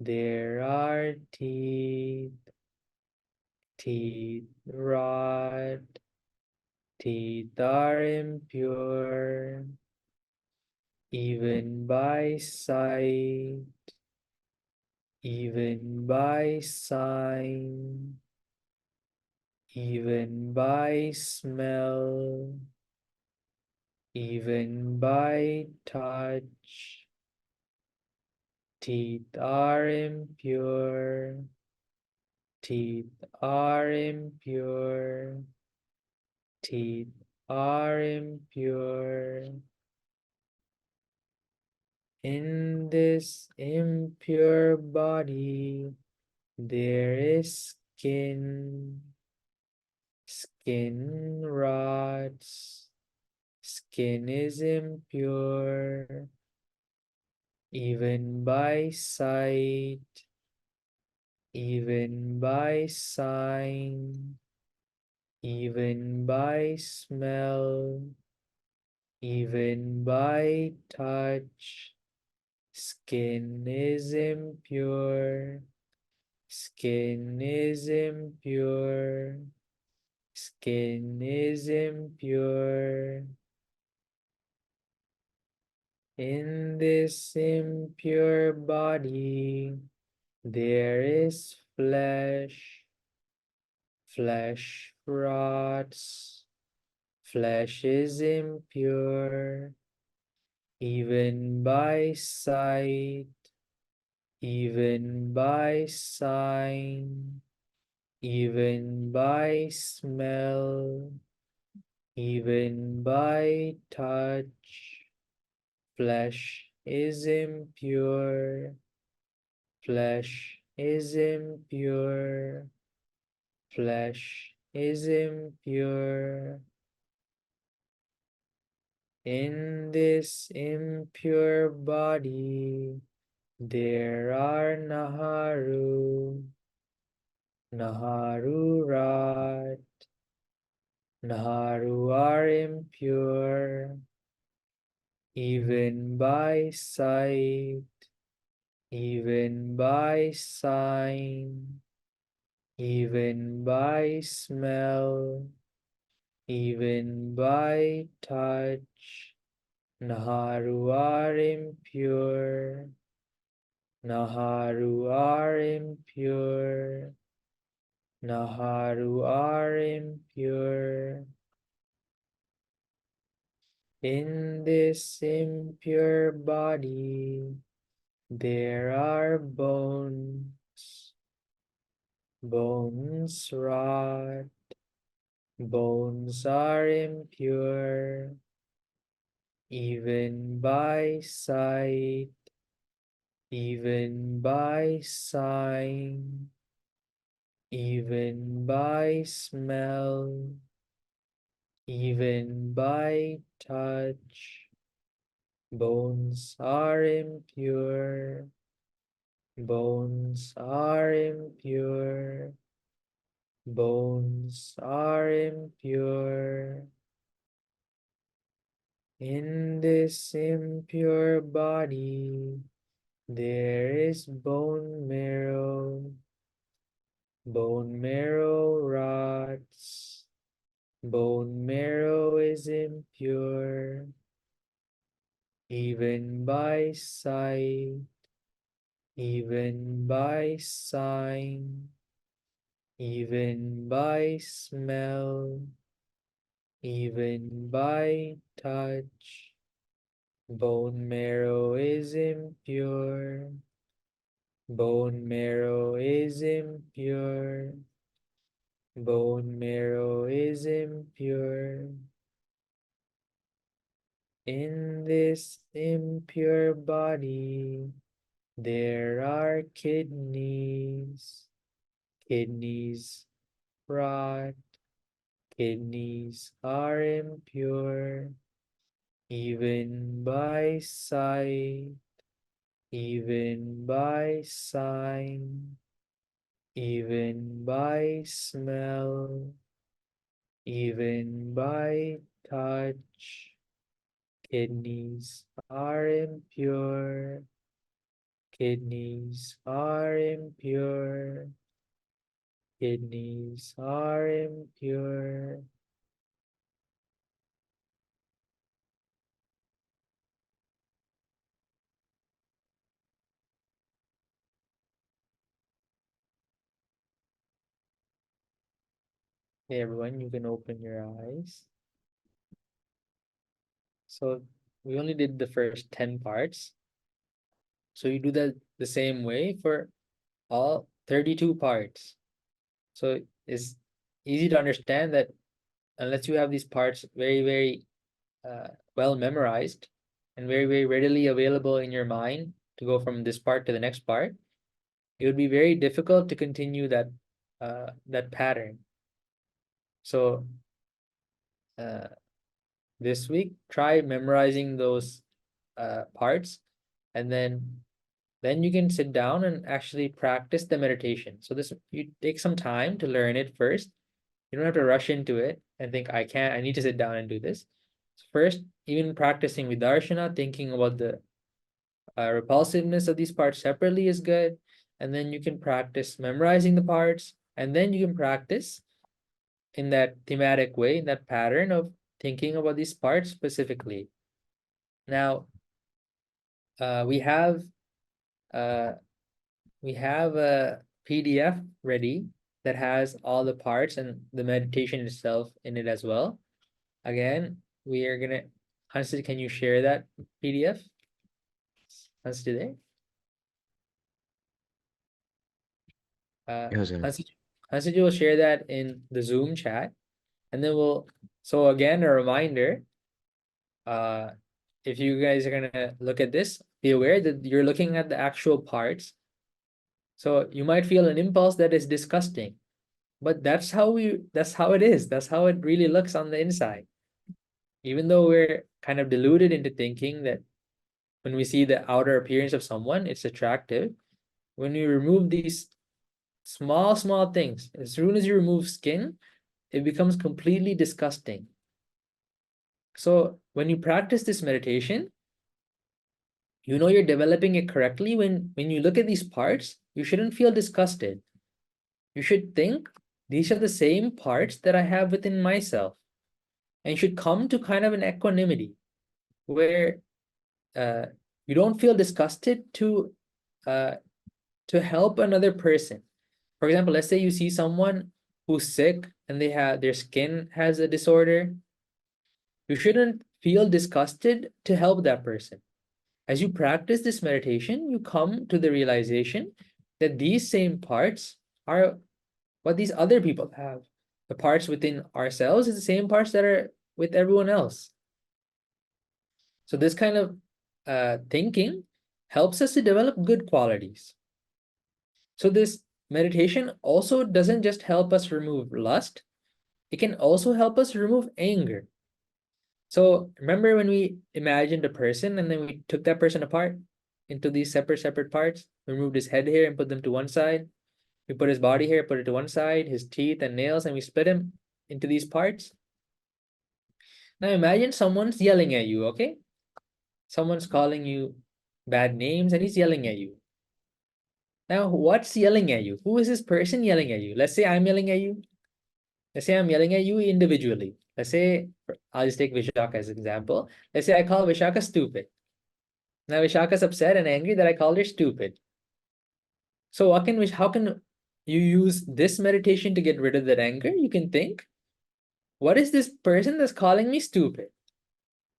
there are teeth. Teeth rot. Teeth are impure, even by sight, even by sign, even by smell, even by touch. Teeth are impure. Teeth are impure. Teeth are impure. In this impure body, there is skin. Skin rots. Skin is impure, even by sight, even by sign, even by smell, even by touch. Skin is impure. Skin is impure. Skin is impure. In this impure body, there is flesh. Flesh rots. Flesh is impure, even by sight, even by sign, even by smell, even by touch. Flesh is impure. Flesh is impure. Flesh is impure. In this impure body, there are Naharu. Naharu rot. Naharu are impure, even by sight, even by sign, even by smell, even by touch. Naharu are impure. Naharu are impure. Naharu are impure. In this impure body, there are bones. Bones rot. Bones are impure. Even by sight, even by sign, even by smell, even by touch, bones are impure. Bones are impure. Bones are impure. In this impure body, there is bone marrow. Bone marrow rots. Bone marrow is impure. Even by sight, even by sign, even by smell, even by touch, bone marrow is impure. Bone marrow is impure. Bone marrow is impure. In this impure body, there are kidneys. Kidneys rot. Kidneys are impure. Even by sight, even by sign, even by smell, even by touch, kidneys are impure. Kidneys are impure. Kidneys are impure. Hey everyone, you can open your eyes. So we only did the first 10 parts. So you do that the same way for all 32 parts. So it's easy to understand that unless you have these parts very well memorized and very readily available in your mind to go from this part to the next part, it would be very difficult to continue that pattern. So this week, try memorizing those parts, and then you can sit down and actually practice the meditation. So this, you take some time to learn it first. You don't have to rush into it and think, I need to sit down and do this. So first, even practicing vidarshana, thinking about the repulsiveness of these parts separately is good. And then you can practice memorizing the parts, and then you can practice in that thematic way, in that pattern of thinking about these parts specifically. Now, we have a PDF ready that has all the parts and the meditation itself in it as well. Again, we are gonna, 𝗪𝗪, can you share that PDF? 𝗪𝗪, Yes, sir. 𝗪𝗪 will share that in the Zoom chat, and then so again, a reminder, if you guys are gonna look at this, be aware that you're looking at the actual parts. So you might feel an impulse that is disgusting, but that's how it is. That's how it really looks on the inside. Even though we're kind of deluded into thinking that when we see the outer appearance of someone, it's attractive, when you remove these small things, as soon as you remove skin, it becomes completely disgusting. So when you practice this meditation, you know you're developing it correctly. When you look at these parts, you shouldn't feel disgusted. You should think, these are the same parts that I have within myself. And you should come to kind of an equanimity where you don't feel disgusted to to help another person. For example, let's say you see someone who's sick and their skin has a disorder. You shouldn't feel disgusted to help that person. As you practice this meditation, you come to the realization that these same parts are what these other people have. The parts within ourselves is the same parts that are with everyone else. So this kind of thinking helps us to develop good qualities. So this meditation also doesn't just help us remove lust, it can also help us remove anger. So remember when we imagined a person and then we took that person apart into these separate parts? We removed his head hair and put them to one side. We put his body hair, put it to one side, his teeth and nails, and we split him into these parts. Now imagine someone's yelling at you, okay? Someone's calling you bad names and he's yelling at you. Now, what's yelling at you? Who is this person yelling at you? Let's say I'm yelling at you. Let's say I'm yelling at you individually. Let's say, I'll just take Vishaka as an example. Let's say I call Vishaka stupid. Now Vishaka's upset and angry that I called her stupid. So how can you use this meditation to get rid of that anger? You can think, what is this person that's calling me stupid?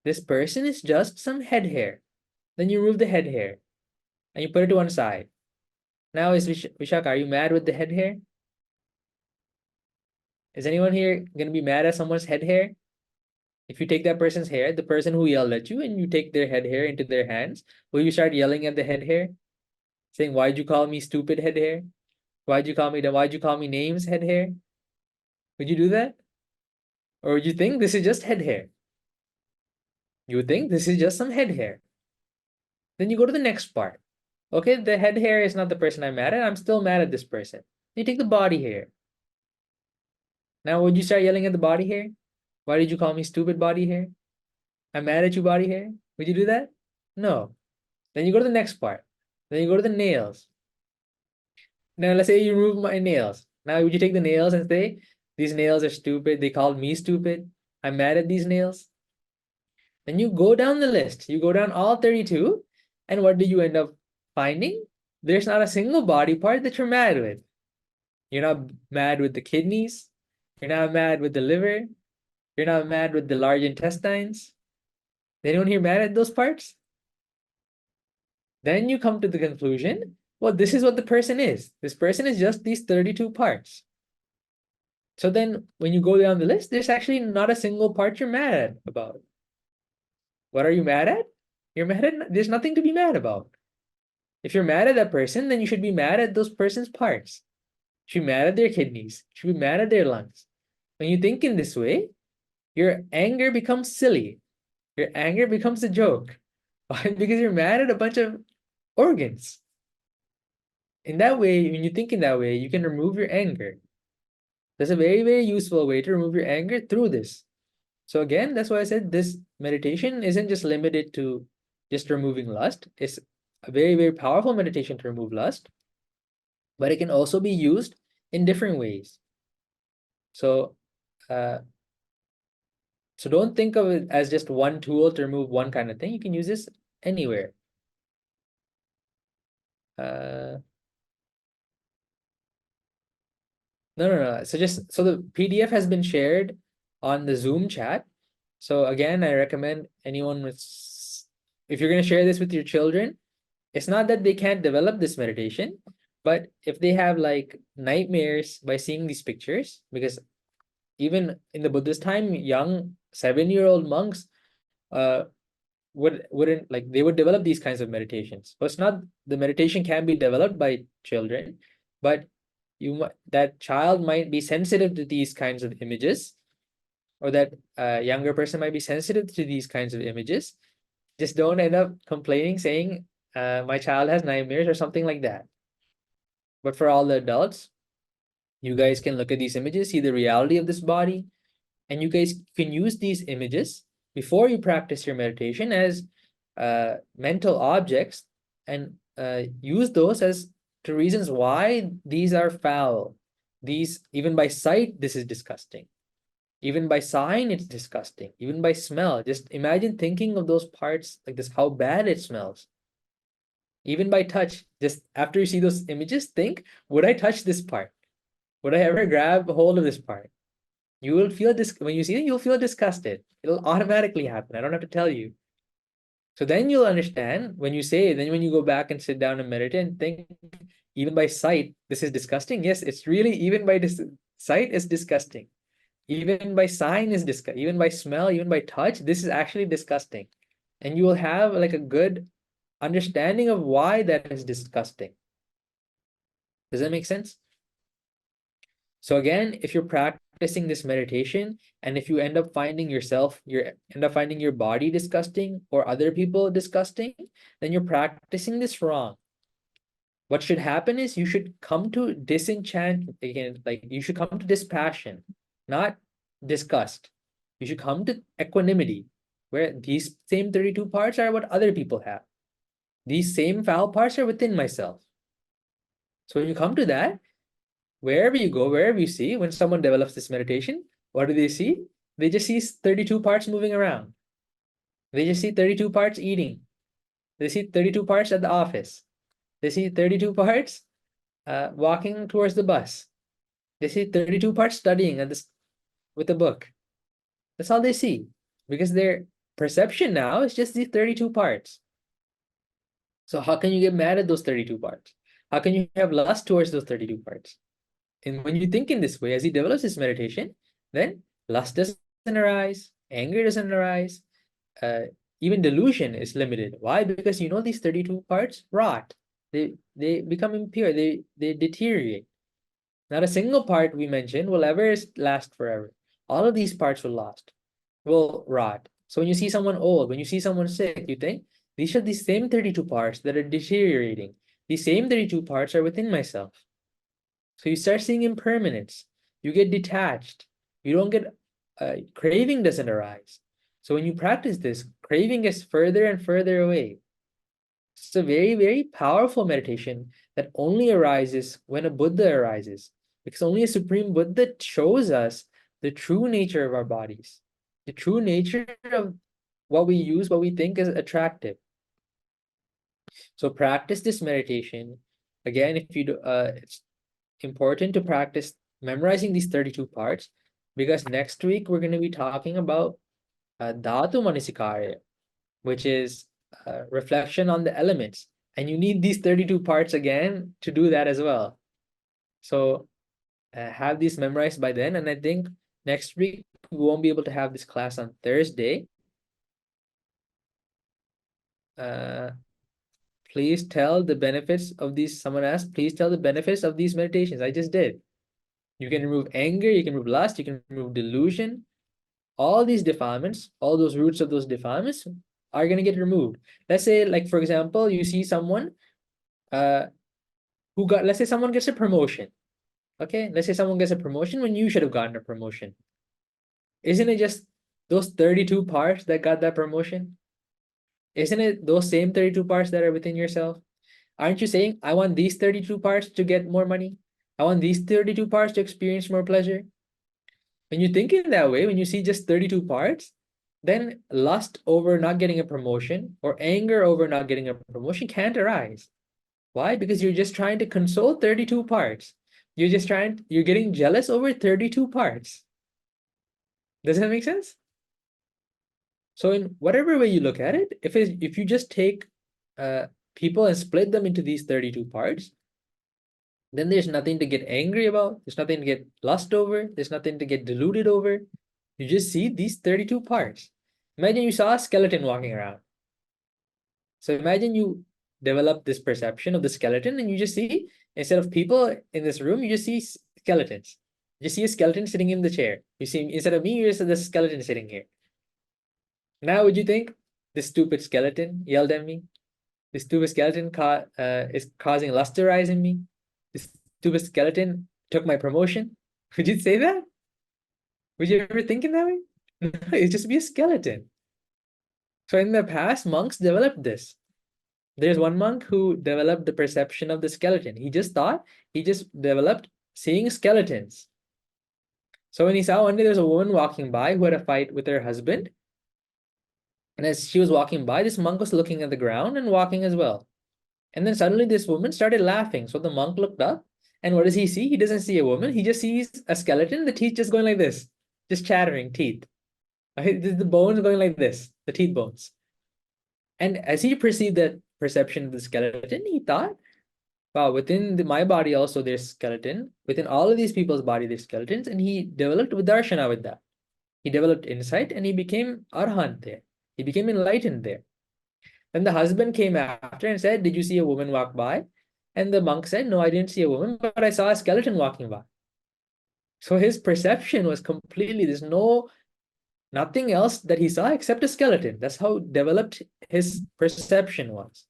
This person is just some head hair. Then you remove the head hair and you put it to one side. Now is Vishaka, are you mad with the head hair? Is anyone here going to be mad at someone's head hair? If you take that person's hair, the person who yelled at you, and you take their head hair into their hands, will you start yelling at the head hair? Saying, why'd you call me stupid head hair? Why'd you call me names, head hair? Would you do that? Or would you think this is just head hair? You would think this is just some head hair. Then you go to the next part. Okay, the head hair is not the person I'm mad at. I'm still mad at this person. You take the body hair. Now, would you start yelling at the body hair? Why did you call me stupid body hair? I'm mad at you body hair. Would you do that? No. Then you go to the next part. Then you go to the nails. Now, let's say you remove my nails. Now, would you take the nails and say, these nails are stupid. They called me stupid. I'm mad at these nails. Then you go down the list. You go down all 32. And what do you end up finding? There's not a single body part that you're mad with. You're not mad with the kidneys. You're not mad with the liver. You're not mad with the large intestines. Anyone here mad at those parts? Then you come to the conclusion, well, this is what the person is. This person is just these 32 parts. So then when you go down the list, there's actually not a single part you're mad about. What are you mad at? You're mad at, there's nothing to be mad about. If you're mad at that person, then you should be mad at those person's parts. You should be mad at their kidneys. You should be mad at their lungs. When you think in this way, your anger becomes silly. Your anger becomes a joke. Why? Because you're mad at a bunch of organs. In that way, when you think in that way, you can remove your anger. That's a very useful way to remove your anger through this. So again, that's why I said this meditation isn't just limited to just removing lust. It's a very powerful meditation to remove lust, but it can also be used in different ways. So, so don't think of it as just one tool to remove one kind of thing. You can use this anywhere. No. So the PDF has been shared on the Zoom chat. So again, I recommend anyone if you're going to share this with your children, it's not that they can't develop this meditation, but if they have like nightmares by seeing these pictures, because even in the Buddhist time, young 7-year-old monks wouldn't like, they would develop these kinds of meditations. So it's not, the meditation can be developed by children, but that child might be sensitive to these kinds of images, or that younger person might be sensitive to these kinds of images. Just don't end up complaining, saying, my child has nightmares or something like that. But for all the adults, you guys can look at these images, see the reality of this body, and you guys can use these images before you practice your meditation as mental objects, and use those as to reasons why these are foul. These, even by sight, this is disgusting. Even by sign, it's disgusting. Even by smell, just imagine thinking of those parts like this, how bad it smells. Even by touch, just after you see those images, think, would I touch this part? Would I ever grab hold of this part? You will feel this when you see it, you'll feel disgusted. It'll automatically happen. I don't have to tell you. So then you'll understand when you say, then when you go back and sit down and meditate and think, even by sight, this is disgusting. Yes, it's really, even by sight is disgusting. Even by sign is disgusting. Even by smell, even by touch, this is actually disgusting. And you will have like a good understanding of why that is disgusting. Does that make sense? So again, if you're practicing this meditation, and if you end up finding yourself, end up finding your body disgusting or other people disgusting, then you're practicing this wrong. What should happen is you should come to disenchantment again, like you should come to dispassion, not disgust. You should come to equanimity, where these same 32 parts are what other people have. These same foul parts are within myself. So when you come to that, wherever you go, wherever you see, when someone develops this meditation, what do they see? They just see 32 parts moving around. They just see 32 parts eating. They see 32 parts at the office. They see 32 parts walking towards the bus. They see 32 parts studying at this with a book. That's all they see, because their perception now is just these 32 parts. So how can you get mad at those 32 parts? How can you have lust towards those 32 parts? And when you think in this way, as he develops this meditation, then lust doesn't arise, anger doesn't arise, even delusion is limited. Why? Because you know these 32 parts rot. They become impure, they deteriorate. Not a single part we mentioned will ever last forever. All of these parts will rot. So when you see someone old, when you see someone sick, you think, these are the same 32 parts that are deteriorating. These same 32 parts are within myself. So you start seeing impermanence. You get detached. You don't get, craving doesn't arise. So when you practice this, craving gets further and further away. It's a very, very powerful meditation that only arises when a Buddha arises, because only a Supreme Buddha shows us the true nature of our bodies, the true nature of what we use, what we think is attractive. So practice this meditation. Again, if you do, it's important to practice memorizing these 32 parts, because next week we're going to be talking about Dhatu Manasikara, which is reflection on the elements. And you need these 32 parts again to do that as well. So have these memorized by then. And I think next week we won't be able to have this class on Thursday. Please tell the benefits of these. Someone asked, please tell the benefits of these meditations. I just did. You can remove anger, you can remove lust, you can remove delusion. All these defilements, all those roots of those defilements are going to get removed. Let's say, like, for example, you see someone let's say someone gets a promotion. Okay, let's say someone gets a promotion when you should have gotten a promotion. Isn't it just those 32 parts that got that promotion? Isn't it those same 32 parts that are within yourself? Aren't you saying, I want these 32 parts to get more money? I want these 32 parts to experience more pleasure? When you think in that way, when you see just 32 parts, then lust over not getting a promotion or anger over not getting a promotion can't arise. Why? Because you're just trying to console 32 parts. You're getting jealous over 32 parts. Does that make sense? So in whatever way you look at it, if you just take people and split them into these 32 parts, then there's nothing to get angry about. There's nothing to get lust over. There's nothing to get deluded over. You just see these 32 parts. Imagine you saw a skeleton walking around. So imagine you develop this perception of the skeleton, and you just see, instead of people in this room, you just see skeletons. You see a skeleton sitting in the chair. You see, instead of me, you just see the skeleton sitting here. Now, would you think this stupid skeleton yelled at me? This stupid skeleton is causing lust to rise in me? This stupid skeleton took my promotion? Would you say that? Would you ever think in that way? No, it's just be a skeleton. So in the past, monks developed this. There's one monk who developed the perception of the skeleton. He just developed seeing skeletons. So when he saw one day there's a woman walking by who had a fight with her husband, and as she was walking by, this monk was looking at the ground and walking as well. And then suddenly this woman started laughing. So the monk looked up, and what does he see? He doesn't see a woman. He just sees a skeleton, the teeth just going like this, just chattering, teeth. Right? The bones going like this, the teeth bones. And as he perceived that perception of the skeleton, he thought, wow, within my body also there's skeleton. Within all of these people's body, there's skeletons. And he developed vidarshana with that. He developed insight and he became arhat there. He became enlightened there. Then the husband came after and said, did you see a woman walk by? And the monk said, no, I didn't see a woman, but I saw a skeleton walking by. So his perception was completely, there's nothing else that he saw except a skeleton. That's how developed his perception was.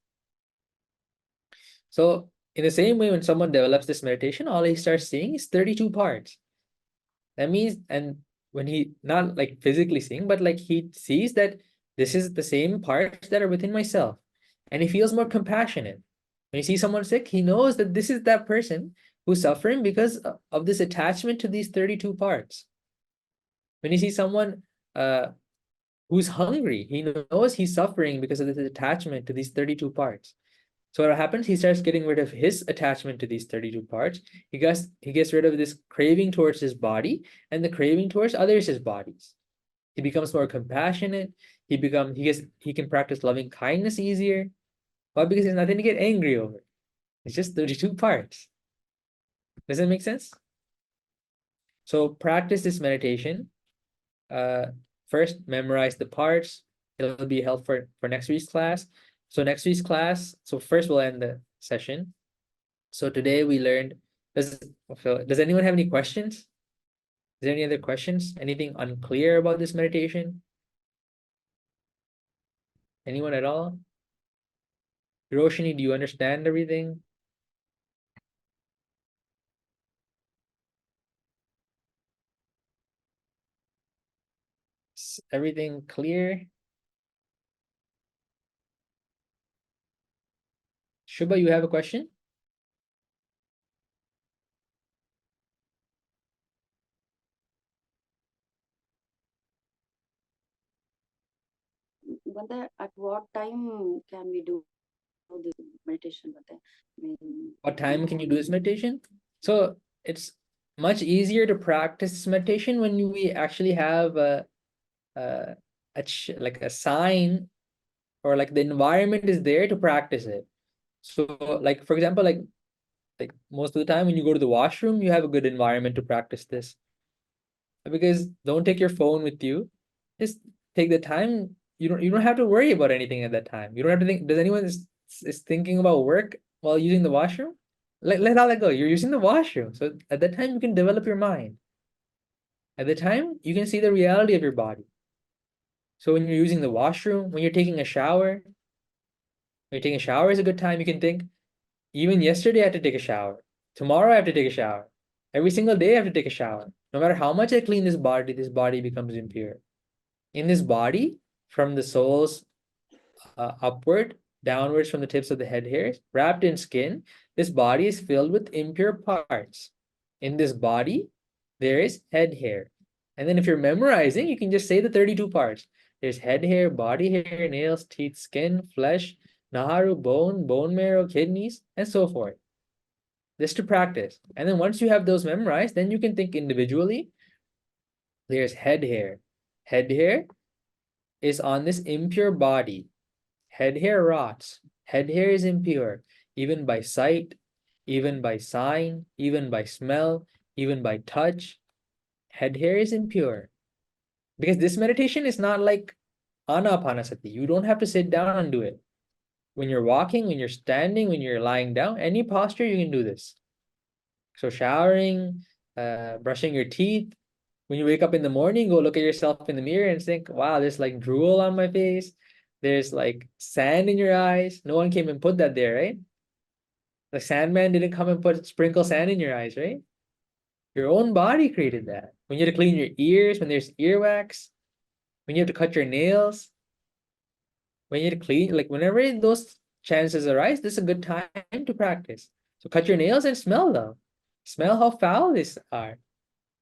So in the same way, when someone develops this meditation, all he starts seeing is 32 parts. That means, and when he, not like physically seeing, but like he sees that this is the same parts that are within myself. And he feels more compassionate. When he sees someone sick, he knows that this is that person who's suffering because of this attachment to these 32 parts. When he sees someone who's hungry, he knows he's suffering because of this attachment to these 32 parts. So what happens? He starts getting rid of his attachment to these 32 parts. He gets rid of this craving towards his body and the craving towards others' bodies. He becomes more compassionate. He can practice loving kindness easier. Why? Because there's nothing to get angry over. It's just 32 parts. Does that make sense? So practice this meditation. First, memorize the parts. It'll be helpful for next week's class. So next week's class, so first we'll end the session. So today we learned, does anyone have any questions? Is there any other questions? Anything unclear about this meditation? Anyone at all? Roshini, do you understand everything? Is everything clear? Shubha, you have a question? Bhante, at what time can we do this meditation? What time can you do this meditation? So it's much easier to practice this meditation when we actually have like a sign, or like the environment is there to practice it. So like, for example, like most of the time when you go to the washroom, you have a good environment to practice this. Because don't take your phone with you. Just take the time. You don't have to worry about anything at that time. You don't have to think, does anyone is thinking about work while using the washroom? Let all that go. You're using the washroom. So at that time you can develop your mind. At the time you can see the reality of your body. So when you're using the washroom, when you're taking a shower, is a good time. You can think, even yesterday I had to take a shower. Tomorrow I have to take a shower. Every single day I have to take a shower. No matter how much I clean this body becomes impure. In this body, from the soles upward, downwards from the tips of the head hairs, wrapped in skin, this body is filled with impure parts. In this body, there is head hair. And then if you're memorizing, you can just say the 32 parts. There's head hair, body hair, nails, teeth, skin, flesh, naharu, bone marrow, kidneys, and so forth. Just to practice. And then once you have those memorized, then you can think individually. There's head hair. Head hair is on this impure body. Head hair rots. Head hair is impure, even by sight, even by sign, even by smell, even by touch. Head hair is impure. Because this meditation is not like anapanasati. You don't have to sit down and do it. When you're walking, when you're standing, when you're lying down, any posture, you can do this. So showering, brushing your teeth. When you wake up in the morning, go look at yourself in the mirror and think, wow, there's like drool on my face. There's like sand in your eyes. No one came and put that there, right? The Sandman didn't come and sprinkle sand in your eyes, right? Your own body created that. When you have to clean your ears, when there's earwax, when you have to cut your nails, when you have to clean, like whenever those chances arise, this is a good time to practice. So cut your nails and smell them. Smell how foul these are.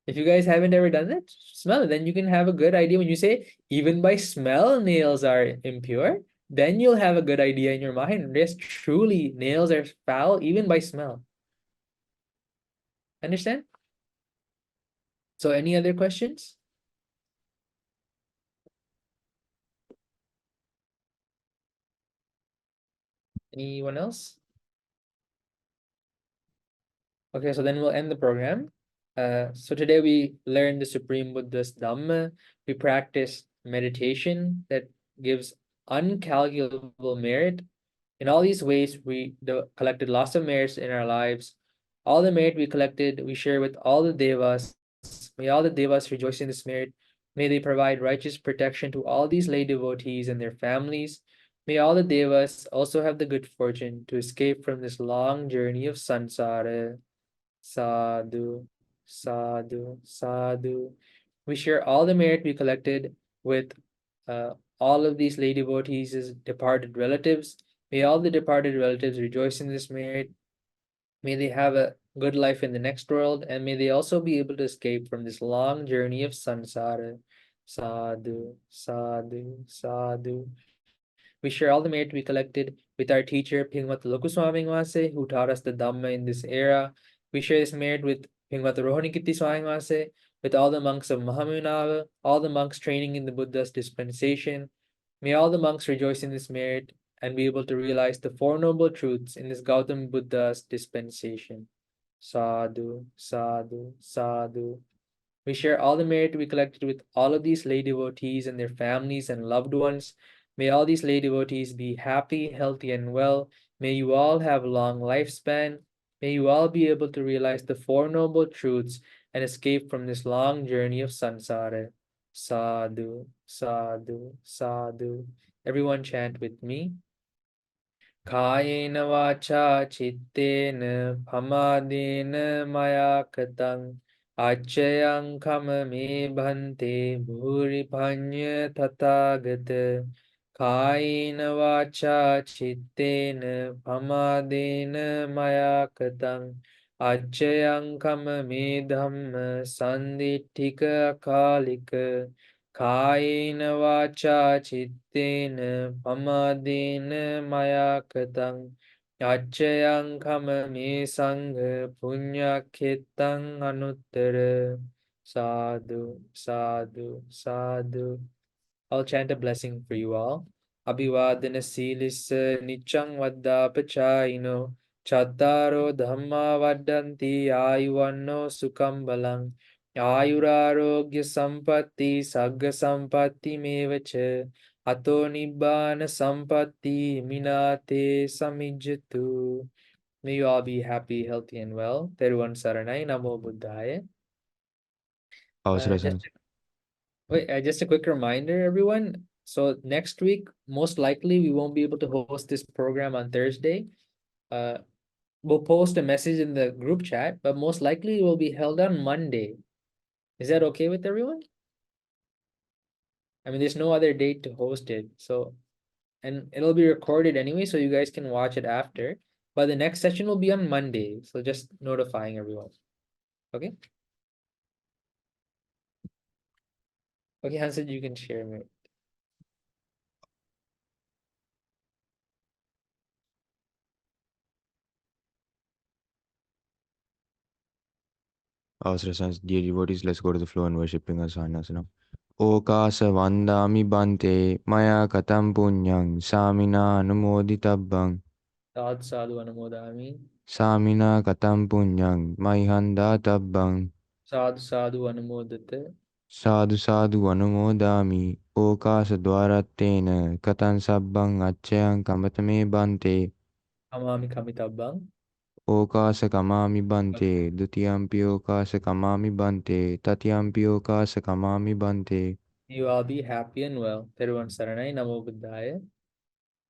If you guys haven't ever done it, smell it. Then you can have a good idea when you say, even by smell, nails are impure. then you'll have a good idea in your mind. Yes, truly, nails are foul even by smell. Understand? So any other questions? Anyone else? Okay, so then we'll end the program. So today we learned the Supreme Buddha's Dhamma. We practiced meditation that gives uncalculable merit. In all these ways, we collected lots of merits in our lives. All the merit we collected, we share with all the devas. May all the devas rejoice in this merit. May they provide righteous protection to all these lay devotees and their families. May all the devas also have the good fortune to escape from this long journey of samsara. Sadhu, sadhu, sadhu. We share all the merit we collected with all of these lay devotees' departed relatives. May all the departed relatives rejoice in this merit. May they have a good life in the next world, and may they also be able to escape from this long journey of samsara. Sadhu, sadhu, sadhu. We share all the merit we collected with our teacher, 𝗵𝗪 who taught us the Dhamma in this era. We share this merit with 𝗵𝗪 with all the monks of Mahamevnawa, all the monks training in the Buddha's dispensation. May all the monks rejoice in this merit and be able to realize the Four Noble Truths in this Gautama Buddha's dispensation. Sadhu, sadhu, sadhu. We share all the merit we collected with all of these lay devotees and their families and loved ones. May all these lay devotees be happy, healthy, and well. May you all have a long lifespan. May you all be able to realize the Four Noble Truths and escape from this long journey of samsara. Sadhu, sadhu, sadhu. Everyone chant with me. Kayena vacha chittena phamadena maya katang acchayang kama me bhante bhuri panya tathagata. Kayena vacha chittena phamadena maya katang acchayang kama me dhamma sanditthika akalika. Kayena vacha chittena pamadena maya katang acchayang kama me sangha punyakhetang anuttara. Sadhu, sadhu, sadhu. I'll chant a blessing for you all. Abhivadana silissa nichang vaddapachayino chattaro dhamma vaddanti ayuvanno sukham balang ayurarogya sampatti sagga sampatti mevacha ato nibbana sampatti minate samijjatu. May you all be happy, healthy, and well. 𝗪ᵣ saranai namo buddhaya. අවසරයි Just a quick reminder, everyone. So next week, most likely we won't be able to host this program on Thursday. We'll post a message in the group chat, but most likely it will be held on Monday. Is that okay with everyone? I mean, there's no other date to host it. So, and it'll be recorded anyway, so you guys can watch it after. But the next session will be on Monday. So just notifying everyone. Okay? Okay, Hansen, you can share me. අවසරයි dear devotees, let's go to the flow and worshiping us Sanasana. Okasa vandami bante maya katam punyang samina anumoditabbang Sadhu sadhu anumodami. samina katam punyang maihanda tabbang Sadhu sadhu anumodate. sadhu sadhu anumodami okasa dwarattena katan sabbang acchayang kamatame bante Kamami kamitabang. okasa kamami bante dutiyampi okasa kamami bante tatyampi okasa kamami bante. You all be happy and well. 𝗪ᵣ saranai namo buddhaya.